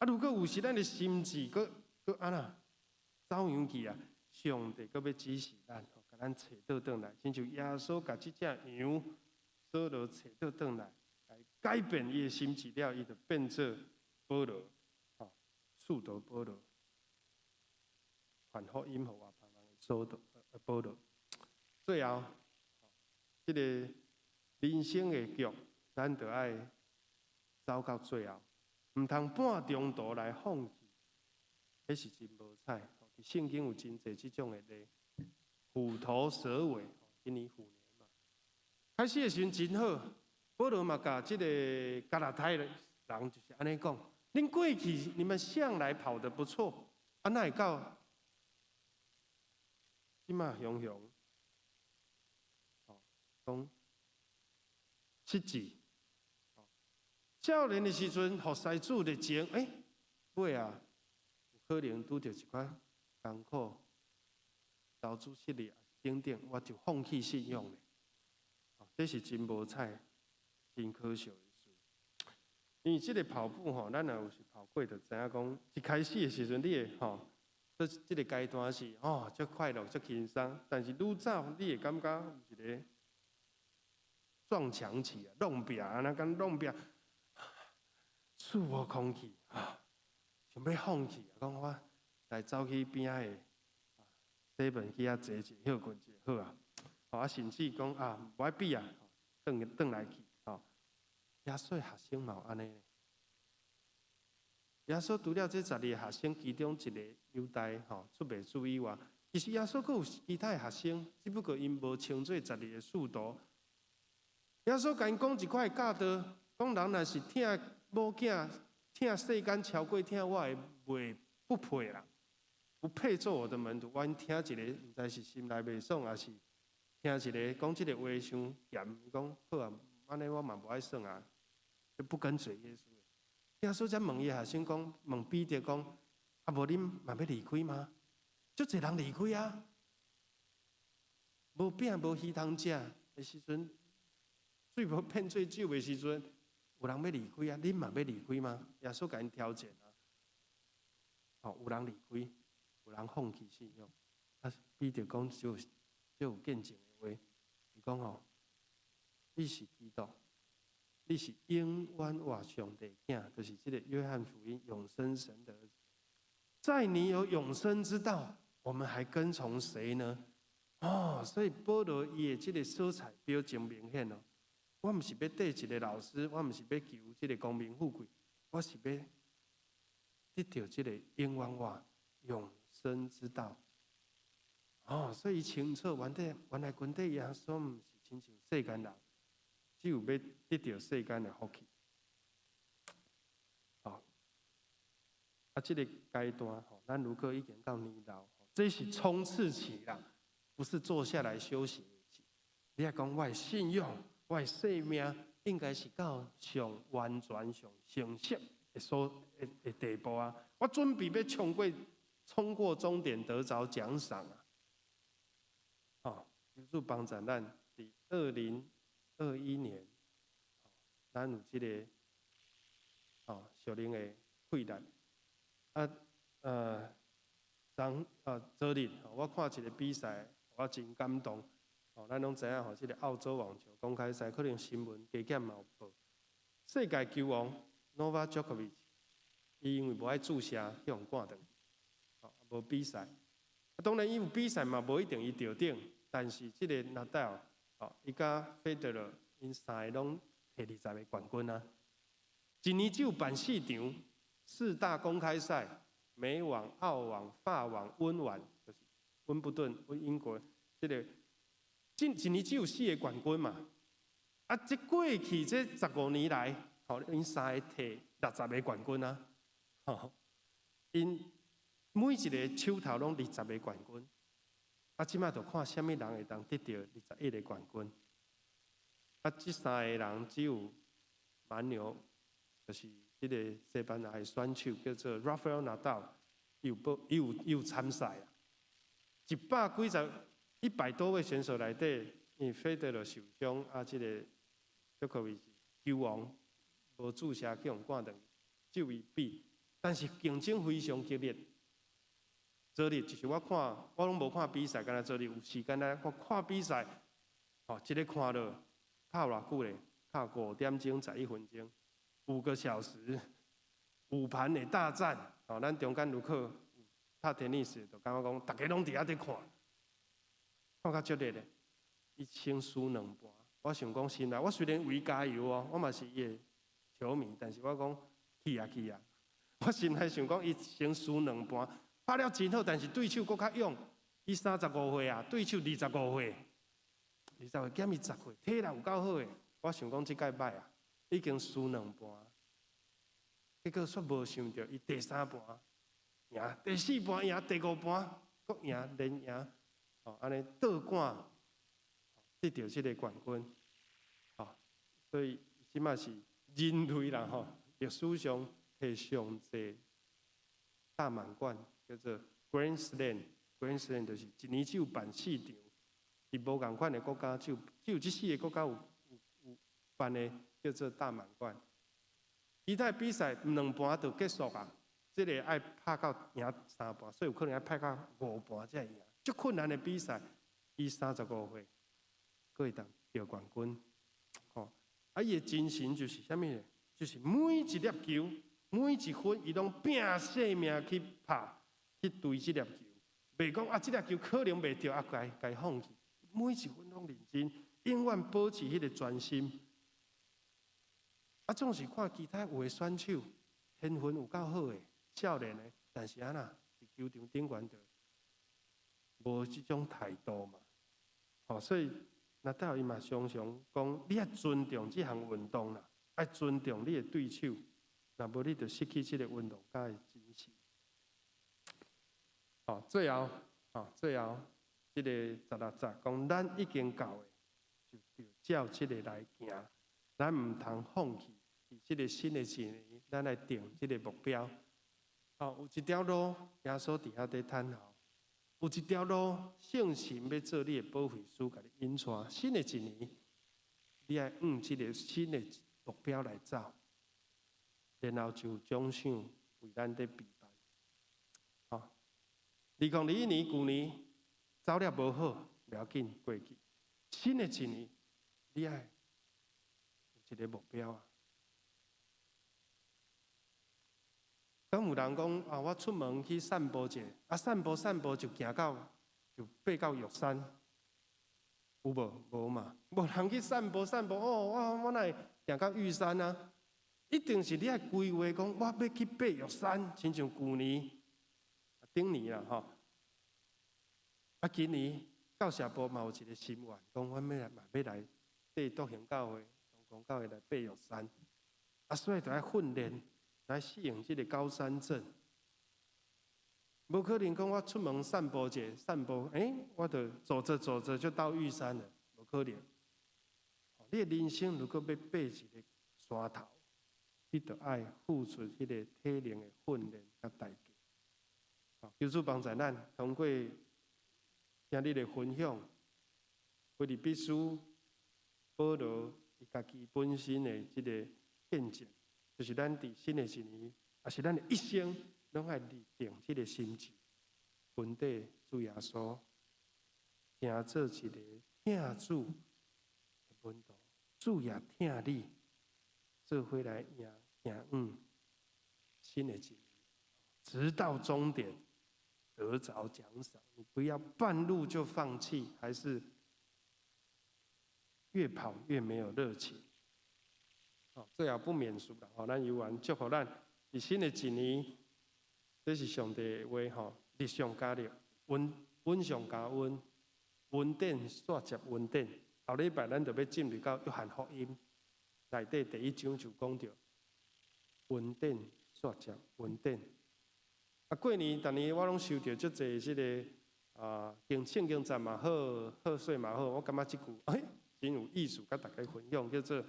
如果有时咱的心志，搁安那走样去啊，上帝搁要指示咱，甲咱找倒转来，亲像耶稣甲这只羊扫罗找倒转来。改变伊的心志了，伊就变做保罗，使徒保罗，传福音互外邦人的使徒保罗。最后，这个人生的剧，咱就爱走到最后，唔通半中途来放弃，迄是真无彩。圣经有真侪这种的例，虎头蛇尾，今年虎年嘛，开始的时阵真好。保罗嘛，甲这个加拉太人就是安尼讲：，恁过去你们向来跑得不错，哪会到即马雄，讲失志。少年的时阵，互师主热情，尾有可能拄着一寡艰苦、投资失利等等，我就放弃信仰咧。这是真无彩。真可笑的事，因为这个跑步咱若有是跑过，就知影讲，一开始的时阵，你会这个阶段是足快乐、足轻松，但是愈早你会感觉有一个撞墙期啊，弄壁啊，那讲弄壁，肆无空气啊，想要放弃，讲我来走去边仔的7-Eleven去遐坐一歇困一下好啊。啊，甚至讲啊，无爱比啊，转来去。耶稣的学生嘛有安尼。耶稣除了这12个学生其中一个犹大出卖主以外，其实耶稣阁有其他的学生，只不过因无称做12个使徒。耶稣甲因讲一块教导，讲人若是疼某囝、疼世间超过疼我的，袂不配啦，不配做我的门徒。我因听一个，毋知是心内袂爽，还是听一个讲这个话伤严，讲好啊，安尼我嘛无爱算啊，就不跟随耶稣。耶稣才问伊学生讲，问彼得讲，啊无恁嘛要离开吗？足侪人离开啊，无饼无鱼通食的时阵，水无骗做酒的时阵，有人要离开啊，恁嘛要离开吗？耶稣甲因挑战啊，有人离开，有人放弃信仰。啊，彼得讲就有见证的话，伊讲你是基督。你是永远活上帝囝，就是这个约翰福音永生神的儿子。在你有永生之道，我们还跟从谁呢？所以保罗伊的这个色彩表情明显哦。我不是要缀一个老师，我不是要求这个功名富贵，我是要得到这个永远活永生之道。所以清楚原来群体耶稣不是亲像世间人。只有要得到世间的福气，这个阶段咱如果已经到年老，这是冲刺期啦，不是坐下来休息的期。你要讲我的信仰，我的生命，应该是到上完全、上成熟的地步啊！我准备要冲过终点，得着奖赏啊！求主帮助咱伫2021年，咱有这个属灵的溃烂昨日我看一个比赛，我真感动。咱拢知影这个澳洲网球公开赛，可能新闻加减嘛有报。世界球王 Novak Djokovic， 伊因为无爱注射去互赶断，无比赛。当然，伊有比赛嘛，无一定伊得顶，但是这个纳达尔，伊甲费德勒，因三个拢摕20个冠军啊！一年只有办4场，4大公开赛，美网、澳网、法网、温网，就是温布顿、英国，这个一年只有4个冠军嘛。这过去这15年来，因三个摕60个冠军啊！因每一个手头拢20个冠军。即摆就看什么人会当得到21个冠军。这三个人只有蛮牛，就是这个西班牙的选手叫做 Rafael Nadal， 有参赛啊。100多位选手内底，因为费德勒受伤这个Djokovic球王无注射去互赶断，只有伊比，但是竞争非常激烈。昨日就是我拢无看比赛，敢若昨日有时间来我看比赛，一个看落拍偌久咧？拍5点钟11分钟，5个小时，5盘的大战。咱中间如果拍天尼斯，就感觉讲大家拢伫遐伫看，看甲足热咧。伊先输2盘，我想讲心内，我虽然为伊加油我嘛是伊的球迷，但是我讲去啊！我心内想讲伊先输2盘。拍了真好，但是对手搁较勇。伊35岁啊，对手25岁，25岁减伊10岁，体力有够好诶。我想讲即届歹啊，已经输2盘，结果煞无想到伊第3盘赢，第4盘赢，第5盘搁赢，连赢，安尼倒冠得到即个冠军。所以即马是人类啦历史上摕上济大满贯。叫做 Grand Slam 就是一年只有办4场，伫无共款的国家只有这4个国家有办的叫做大满贯。其他比赛2盘就结束啊，这个爱拍到赢3盘，所以有可能爱拍到5盘才赢。足困难的比赛，伊35岁，佫会当得冠军。伊的精神就是啥物呢？就是每一粒球、每一分，伊拢拼性命去拍、去追这粒球。袂讲啊，这粒球可能袂着，啊，该放弃。每一分拢认真，永远保持迄个专心。啊，总是看其他有的选手天分有够好诶，少年诶，但是啊呐，伫球场顶悬着无即种态度嘛。所以那到伊嘛常常讲，你要尊重这项运动啦，要尊重你的对手，若无你就失去这个运动家的精神。最后，这个16节讲，咱已经到的，就照这个来行，咱唔通放弃。这个新的一年，咱来定这个目标。有一条路，耶稣伫遐在探讨。有一条路，圣神要做你的保惠师，甲你引带。新的一年，你要用这个新的目标来走，然后就奖赏为咱在备办。2021年旧年走了无好，不要紧，过去。新的一年，你要有一个目标啊。敢有人讲啊，我出门去散步者，散步就行到就爬到玉山，有无？无嘛，无人去散步我哪会行到玉山啊？一定是你爱规划讲，我要去爬玉山，亲像旧年、顶年啦吼。今年教社部嘛有一个心愿，讲我要来缀独行教会、同工教会来爬玉山，所以就要训练。来适应这个高山症，无可能讲我出门散步者，我就走着就到玉山了，无可能。你的人生如果要爬一个山头，你就爱付出迄个体能的训练甲代价。求主帮助咱，通过今日的分享，菲律宾书保罗伊家己本身的这个见证。就是咱伫新的一年，也是咱的一生，拢爱立定这个心志，分底主耶稣，行做一个听主的门徒，主也听你，做回来行新的一年，直到终点得着奖赏。你不要半路就放弃，还是越跑越没有热情。最后不免俗啦，咱犹原祝福咱，伫新的一年，这是上帝的话，日上加日，稳上加稳，稳定煞接稳定。后礼拜咱就要进入到约翰福音内底第1章，就讲到稳定煞接稳定。过年逐年我拢收到足侪这个经圣经站嘛好，贺岁嘛好，我感觉这句真有意思，甲大家分享，叫做。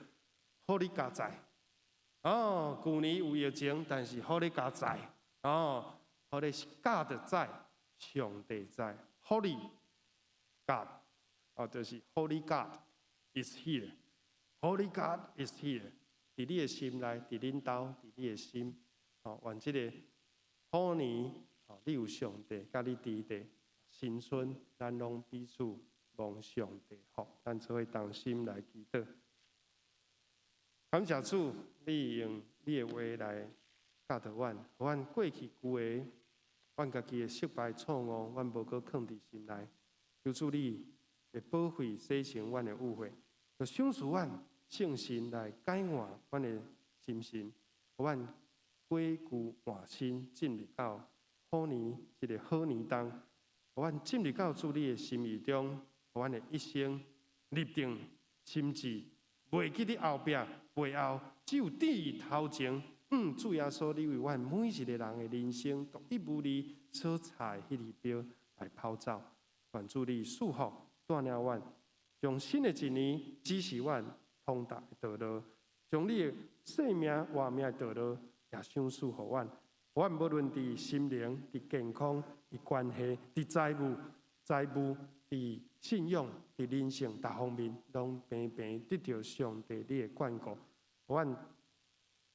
好你家在旧年有疫情，但是好你家在好你是家的在，上帝在。Holy God 就是 Holy God is here。Holy God is here， 伫你的心内，伫恁兜，伫你的心。愿这个好年你有上帝甲你伫地，新春咱拢彼此望上帝福，咱做伙同心来祈祷。感谢主，你用你的话来教导阮，互阮过去旧的，阮家己的失败错误，阮无搁藏伫心内。求主你会保惠洗清阮的误会，就赏赐阮圣神来改换阮的心性，互阮归旧换新，进入到好年一个好年冬，互阮进入到主你的心意中，互阮的一生立定心志。袂记伫后壁，背后只有伫头前。主耶稣，你为阮每一个人的人生独一无二所采迄个标来跑走。愿主你祝福带领阮，将新的一年指示阮通达的道路，将你的生命活命的道路也赏赐互阮。阮无论伫心灵、伫健康、伫关系、伫财务、伫信仰、伫人生各方面，拢平平得到上帝你的眷顾。阮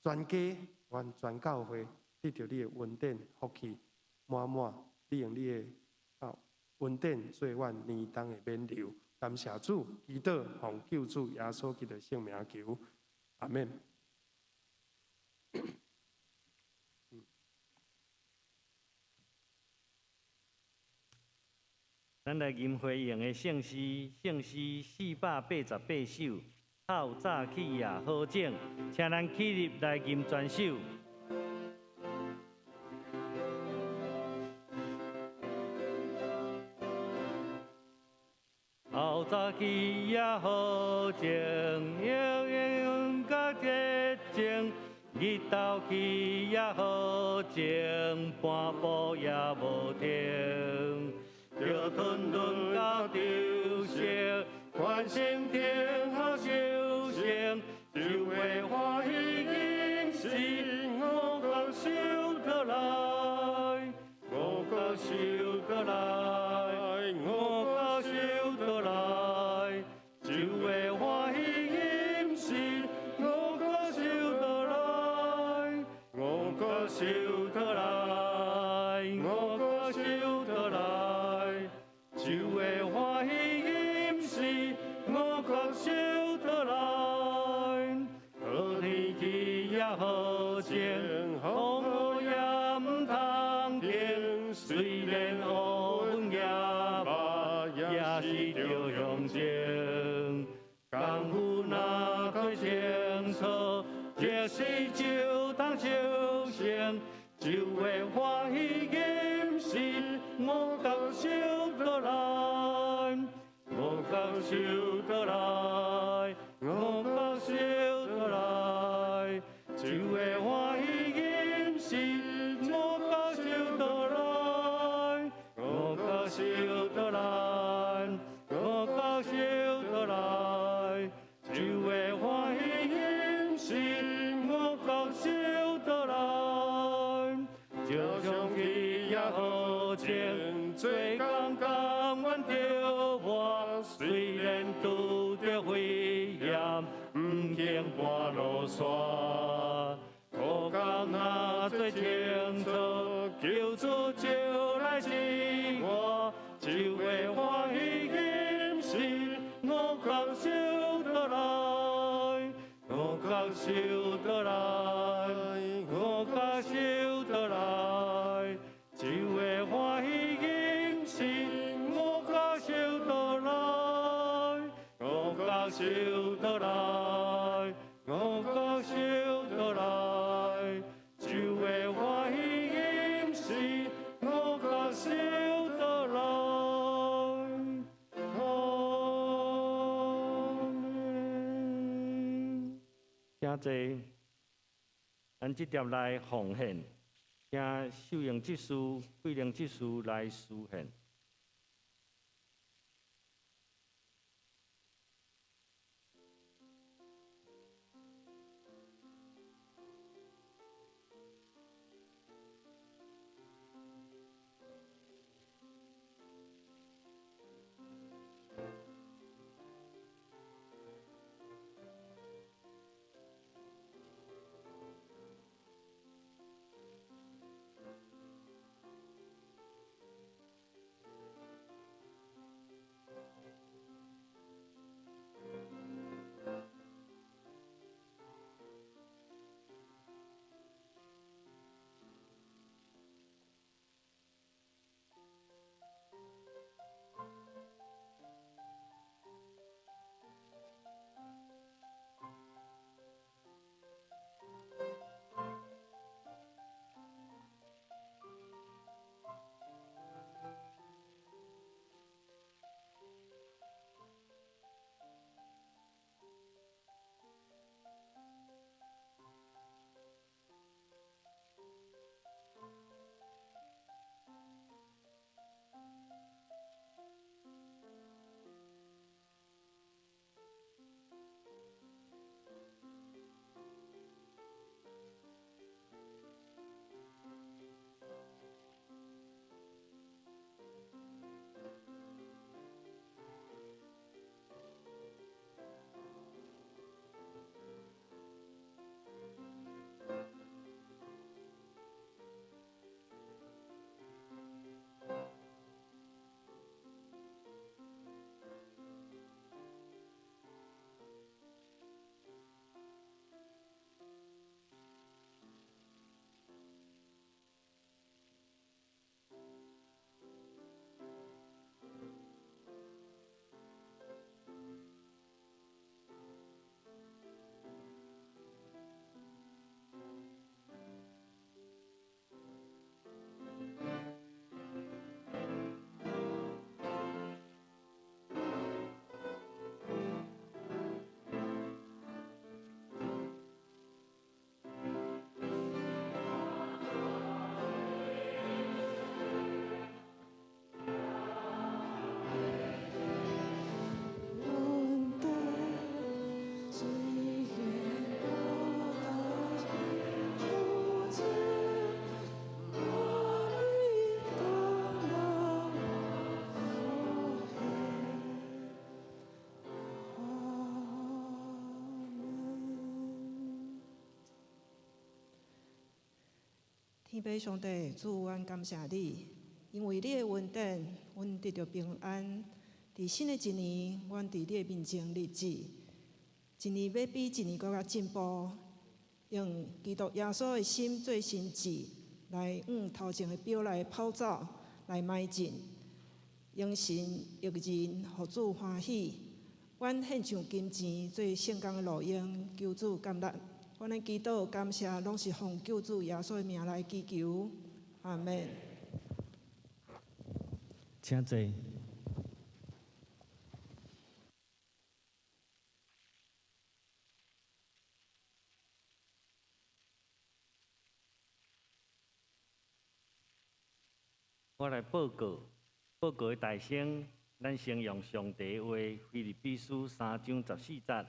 全家、阮全教会得到你的稳定福气满满，利用你的稳定做阮年冬的免流。感谢主，祈祷奉救主耶稣基督圣名求，阿门。咱来吟回应的圣诗488首，透早起也好整，请咱起立来吟全首。透早起也好整，应甲洁净；日头起也好整，半步也无停。着吞吞到朝夕，欢声听候修行，就会欢喜迎时，我国修得来，我国修得来，我国修得来，就会欢喜迎时，我国修得来，我国修得来，我国修得来。就会欢喜迎时，我国修得来。好天气也好晴，风雨也唔通停。虽然乌云也密，也是着向前。功夫若开清楚，即使就当修行，就会欢喜迎时，我国修得来，我国修得来，我国修得来，就会欢喜迎时，我国修得来，我国修得来，我国修得来，就会欢喜迎时，我国修得来，就像起也好晴，做工甘愿着活，虽然拄着危险，唔惊半路线。土工若做清楚，求助就来生活，就会欢喜迎时，我国修得来，我国修得来，我国修得来，就会欢喜迎时，我国修得来，我国修得来，我国修得来，就会欢喜迎时，我国修得来。阿门。请坐，咱即条来奉献，请秀英执事、桂玲执事来施献。天父上帝，主，阮感谢你，因为你的恩典，阮得到平安。伫新的一年，阮伫你的面前立志，一年要比一年更加进步，用基督耶稣的心做心志，来头前的表来跑走，来迈进，用神益人，互主欢喜。阮献上金钱做圣工的路用，求主感纳。阮的祈祷感谢，拢是奉救主耶稣的名来祈求，阿门。请坐。我来报告的大声，咱先用上帝的话，腓立比书3章14节，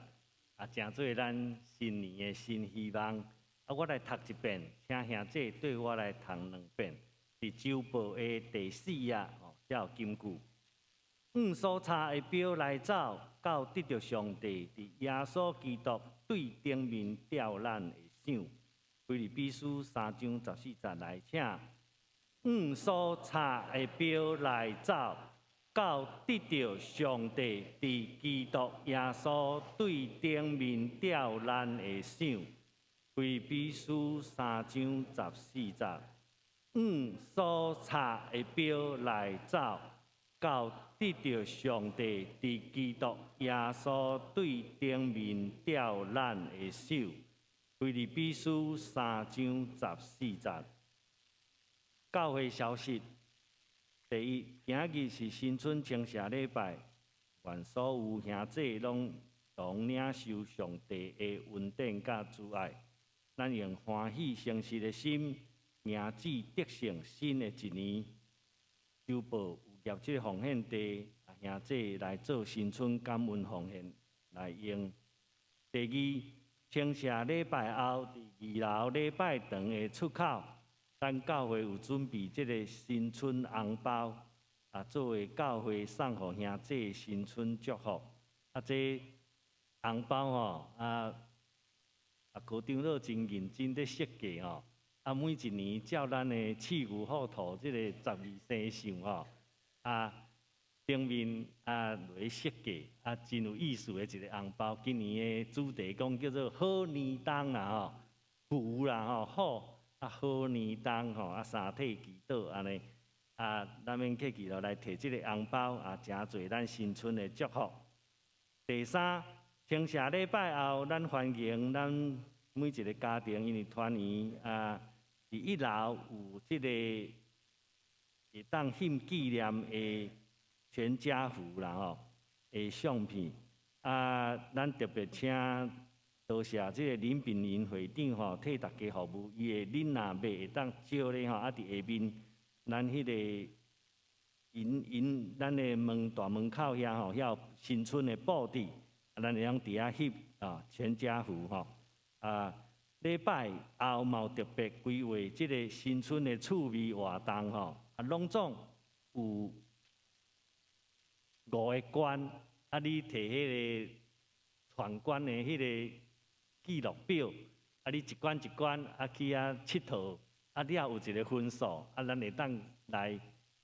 诚做咱新年的新希望。我来读一遍，请兄姐对我来读2遍。伫周报的第4页，才有金句。所查的表来走，到得着上帝伫耶稣基督对顶面吊咱的赏。腓立比书3章14节来请。所查的表来走，到得着上帝伫基督耶稣对顶面吊咱的赏。腓立比书3章14节。所查的表来走，到得着上帝伫基督耶稣对顶面吊咱的手。腓立比书3章14节。教会消息：第一，今日是新春庆社礼拜，愿所有兄姐拢同领受上帝的恩典甲慈爱。咱用欢喜诚实的心，迎接得胜新的一年。周报有业这个奉献地，兄姐来做新春感恩奉献来用。第二，庆社礼拜后，伫2楼礼拜堂的出口，咱教会有准备这个新春红包，作为教会送互兄姐新春祝福。这红包科长都真认真咧设计每一年照咱的赐福福土这个12生肖顶面来设计真有意思的一个红包。今年的主题讲叫做好年冬啦福啦好好年冬3体祈祷安尼咱免客气了，来摕这个红包诚侪咱新春的祝福。第三，庆社礼拜后，咱欢迎咱每一个家庭，因为团圆伫1楼有这个会当献纪念的全家福啦的相片咱特别请多谢这个林炳林会长替大家服务，伊的恁若买会当照咧伫下面咱迄个咱的大门口遐有新春的布置，咱会当伫遐翕全家福礼拜后嘛特别规划这个新春的趣味活动拢总有5个关你摕迄个闯关的迄个记录表你一关一关去佚佗你也有一个分数咱会当来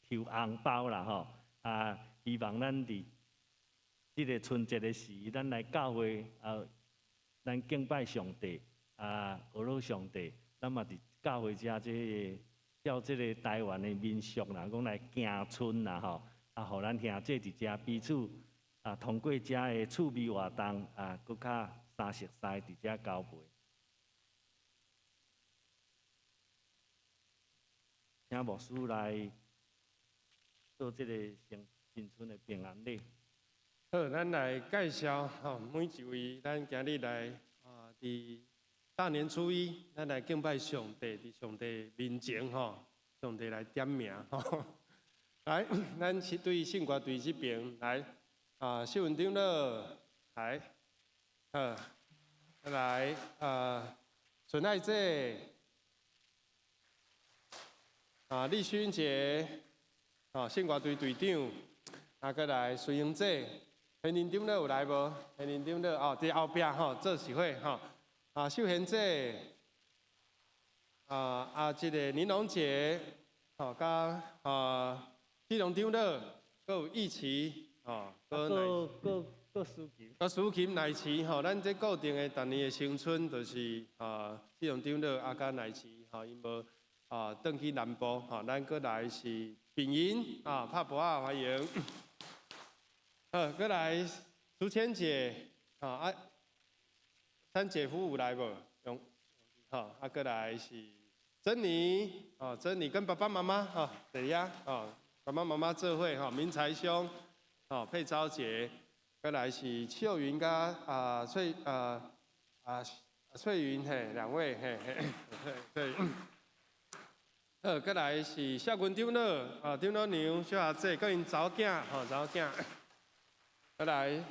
抽红包啦希望咱伫这个春节的时，咱来教会咱敬拜上帝俄罗上帝，咱嘛伫教会遮照这个台湾的民俗啦，讲来行春啦互咱兄姐伫遮彼此通过遮的趣味活动搁较相熟悉伫遮交陪。请牧师来做这个新春的平安礼。好，咱来介绍每一位咱今日来伫大年初一，咱来敬拜上帝，伫上帝面前上帝来点名来，咱是对圣歌队这边来秀文长老来，来纯爱姐李勋杰圣歌队队长，再来随英姐。贤林长老有来无？贤林长老伫后壁做实惠秀贤姐，即个玲珑姐，甲基隆长乐，佮有义旗，个苏琴乃旗，咱这固定的逐年的新春就是基隆长乐甲乃旗，因无转去南部，咱过来是平营拍博仔欢迎，过来苏千姐，咱姐夫有来无？用，过来是珍妮，珍妮跟爸爸妈妈在呀，爸爸妈妈做伙明财兄，佩昭姐。过来是秀云甲翠云嘿两位对，过来是孝群长老长老娘小阿姐，佮因查某囝查某囝，过来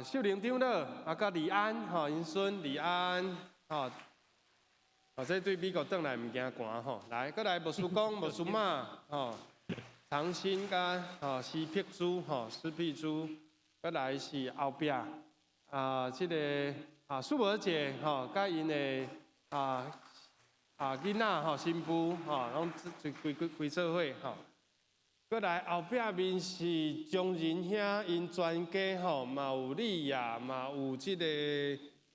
秀玲长老甲李安因孙李安这对美国转来唔惊寒来过来无输公无输妈长兴甲施碧珠施碧珠。过来是后壁这个素娥姐甲因的囡仔新妇拢规做伙过来后壁面是中仁兄因全家嘛有李亚嘛有这个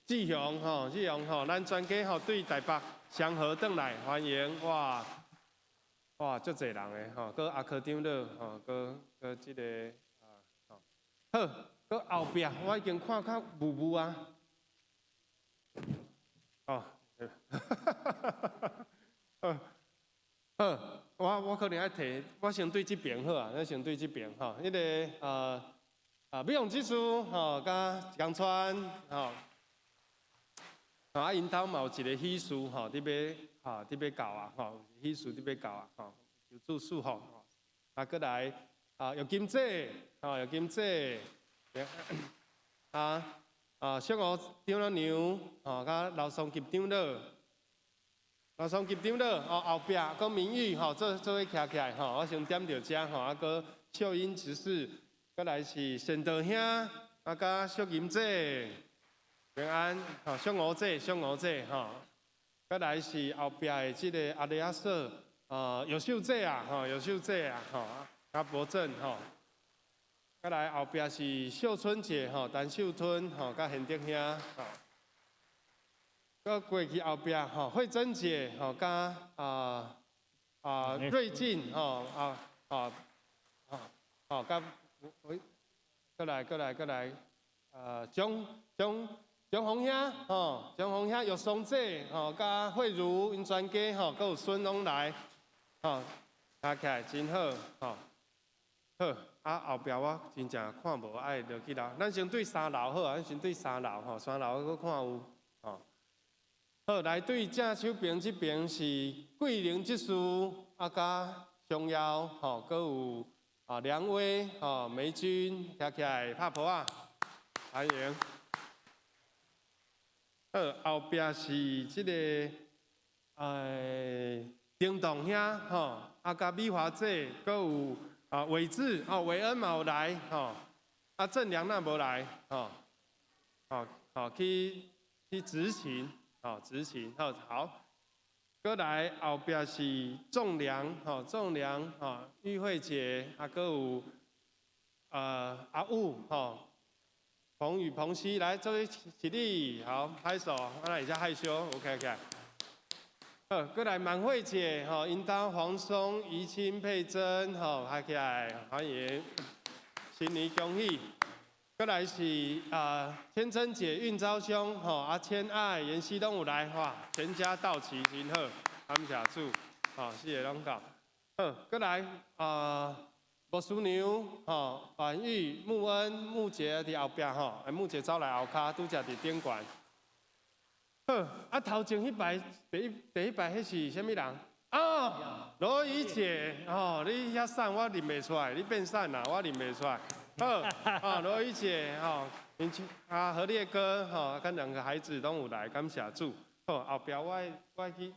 志雄志雄咱全家对台北相合转来欢迎哇足侪人的搁阿科长老搁这个。好，搁后壁我已经看较雾雾啊。我可能爱摕，我先对这边好啊，咱先对这边迄个美容技术甲江川因兜嘛有一个喜事伫要搞啊喜事伫要搞啊就住宿过来有金姐。有金姐，小吴长老娘，甲刘松吉长老，刘松吉长老，后壁搁明玉，做伙徛起来，我先点到遮，搁秀英执事，搁来是善道兄，甲小金姐，平安，小吴姐，搁来是后壁的这个阿丽亚瑟，有秀姐甲博正再来后壁是秀春姐陈秀春甲贤德兄搁过去后壁慧珍姐甲瑞静甲过来蒋红兄有松姐甲慧茹因全家搁有孙拢来加起来真好好。后壁我真正看无爱落去楼，咱先对三楼好啊，咱先对三楼三楼搁看有好来对正手边这边是桂林技术甲松耀搁有梁威梅君徛起来拍婆啊，欢迎。后壁是这个叮当兄甲美华姐搁有。伟志伟恩嘛有来郑良那无来去执勤好，搁来后壁是仲良玉慧姐搁有阿武彭宇彭熙来做起立好拍手，我来一下害羞 OK。过来满慧姐因当黄松、怡清、佩珍嗨起来欢迎，新年恭喜。过来是千珍姐、运昭兄阿千爱、妍希拢有来哇，全家到齐真好，感谢主谢谢拢到。过来莫淑娘婉玉、穆恩、穆杰伫后壁穆杰走来后骹拄则伫顶悬。头前迄排第一排迄是啥物人？罗怡姐，你遐瘦我认袂出来，你变瘦啦，我认袂出来。罗怡姐，何烈哥，跟两个孩子都有来，感谢主。后壁我去。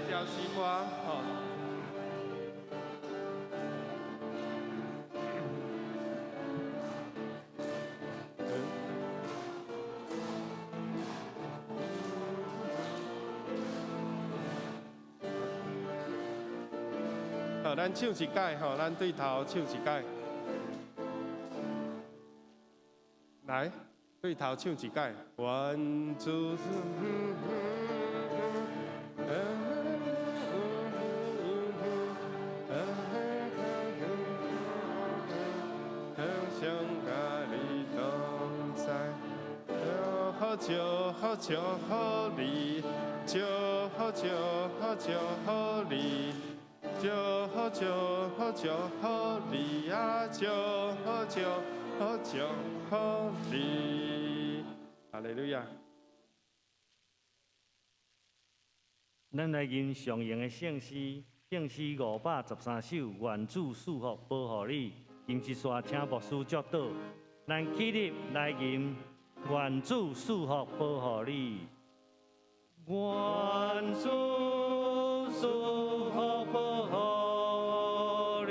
条诗歌，吼。好，咱唱一届，吼，咱对头唱一届。来，对头唱一届。One two three。祝福祝福你，祝福祝福祝福你，祝福祝福祝福你啊，祝福祝福祝福你。哈利路亚！咱来吟上行的圣诗，圣诗513首，愿主赐福保护你。今一线请牧师祝祷，咱起立来吟。愿主赐福保护你，愿主赐福保护你，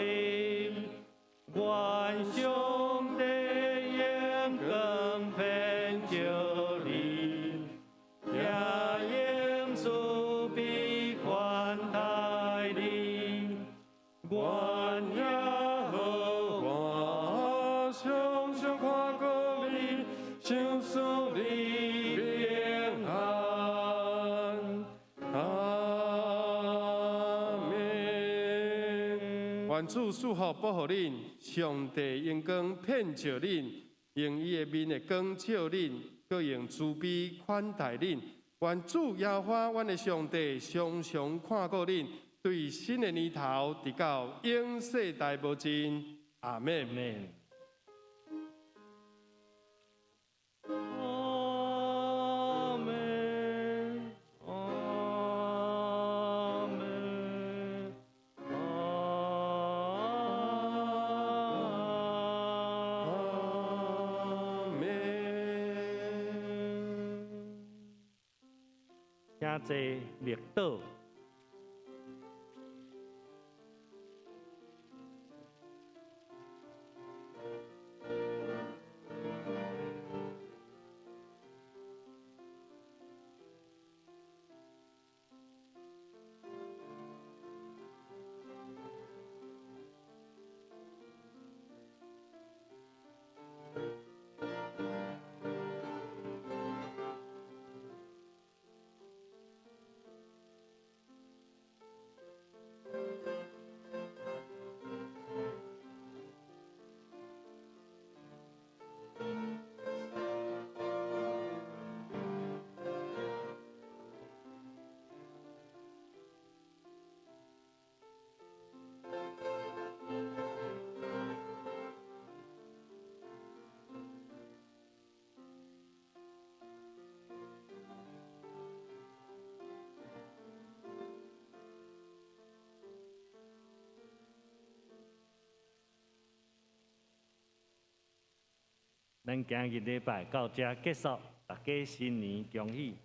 愿上帝眼光偏照你，也应慈悲款待你，愿耶和华常常看顾你。请送你平安，阿门。愿主赐福保护恁，上帝用光遍照恁，用伊的面的光照恁，佮用慈悲款待恁。愿主耶和华，阮的上帝常常看顾恁，对新的年头直到永世代无尽。阿门。请坐列岛。咱今日礼拜到这结束，大家新年恭喜！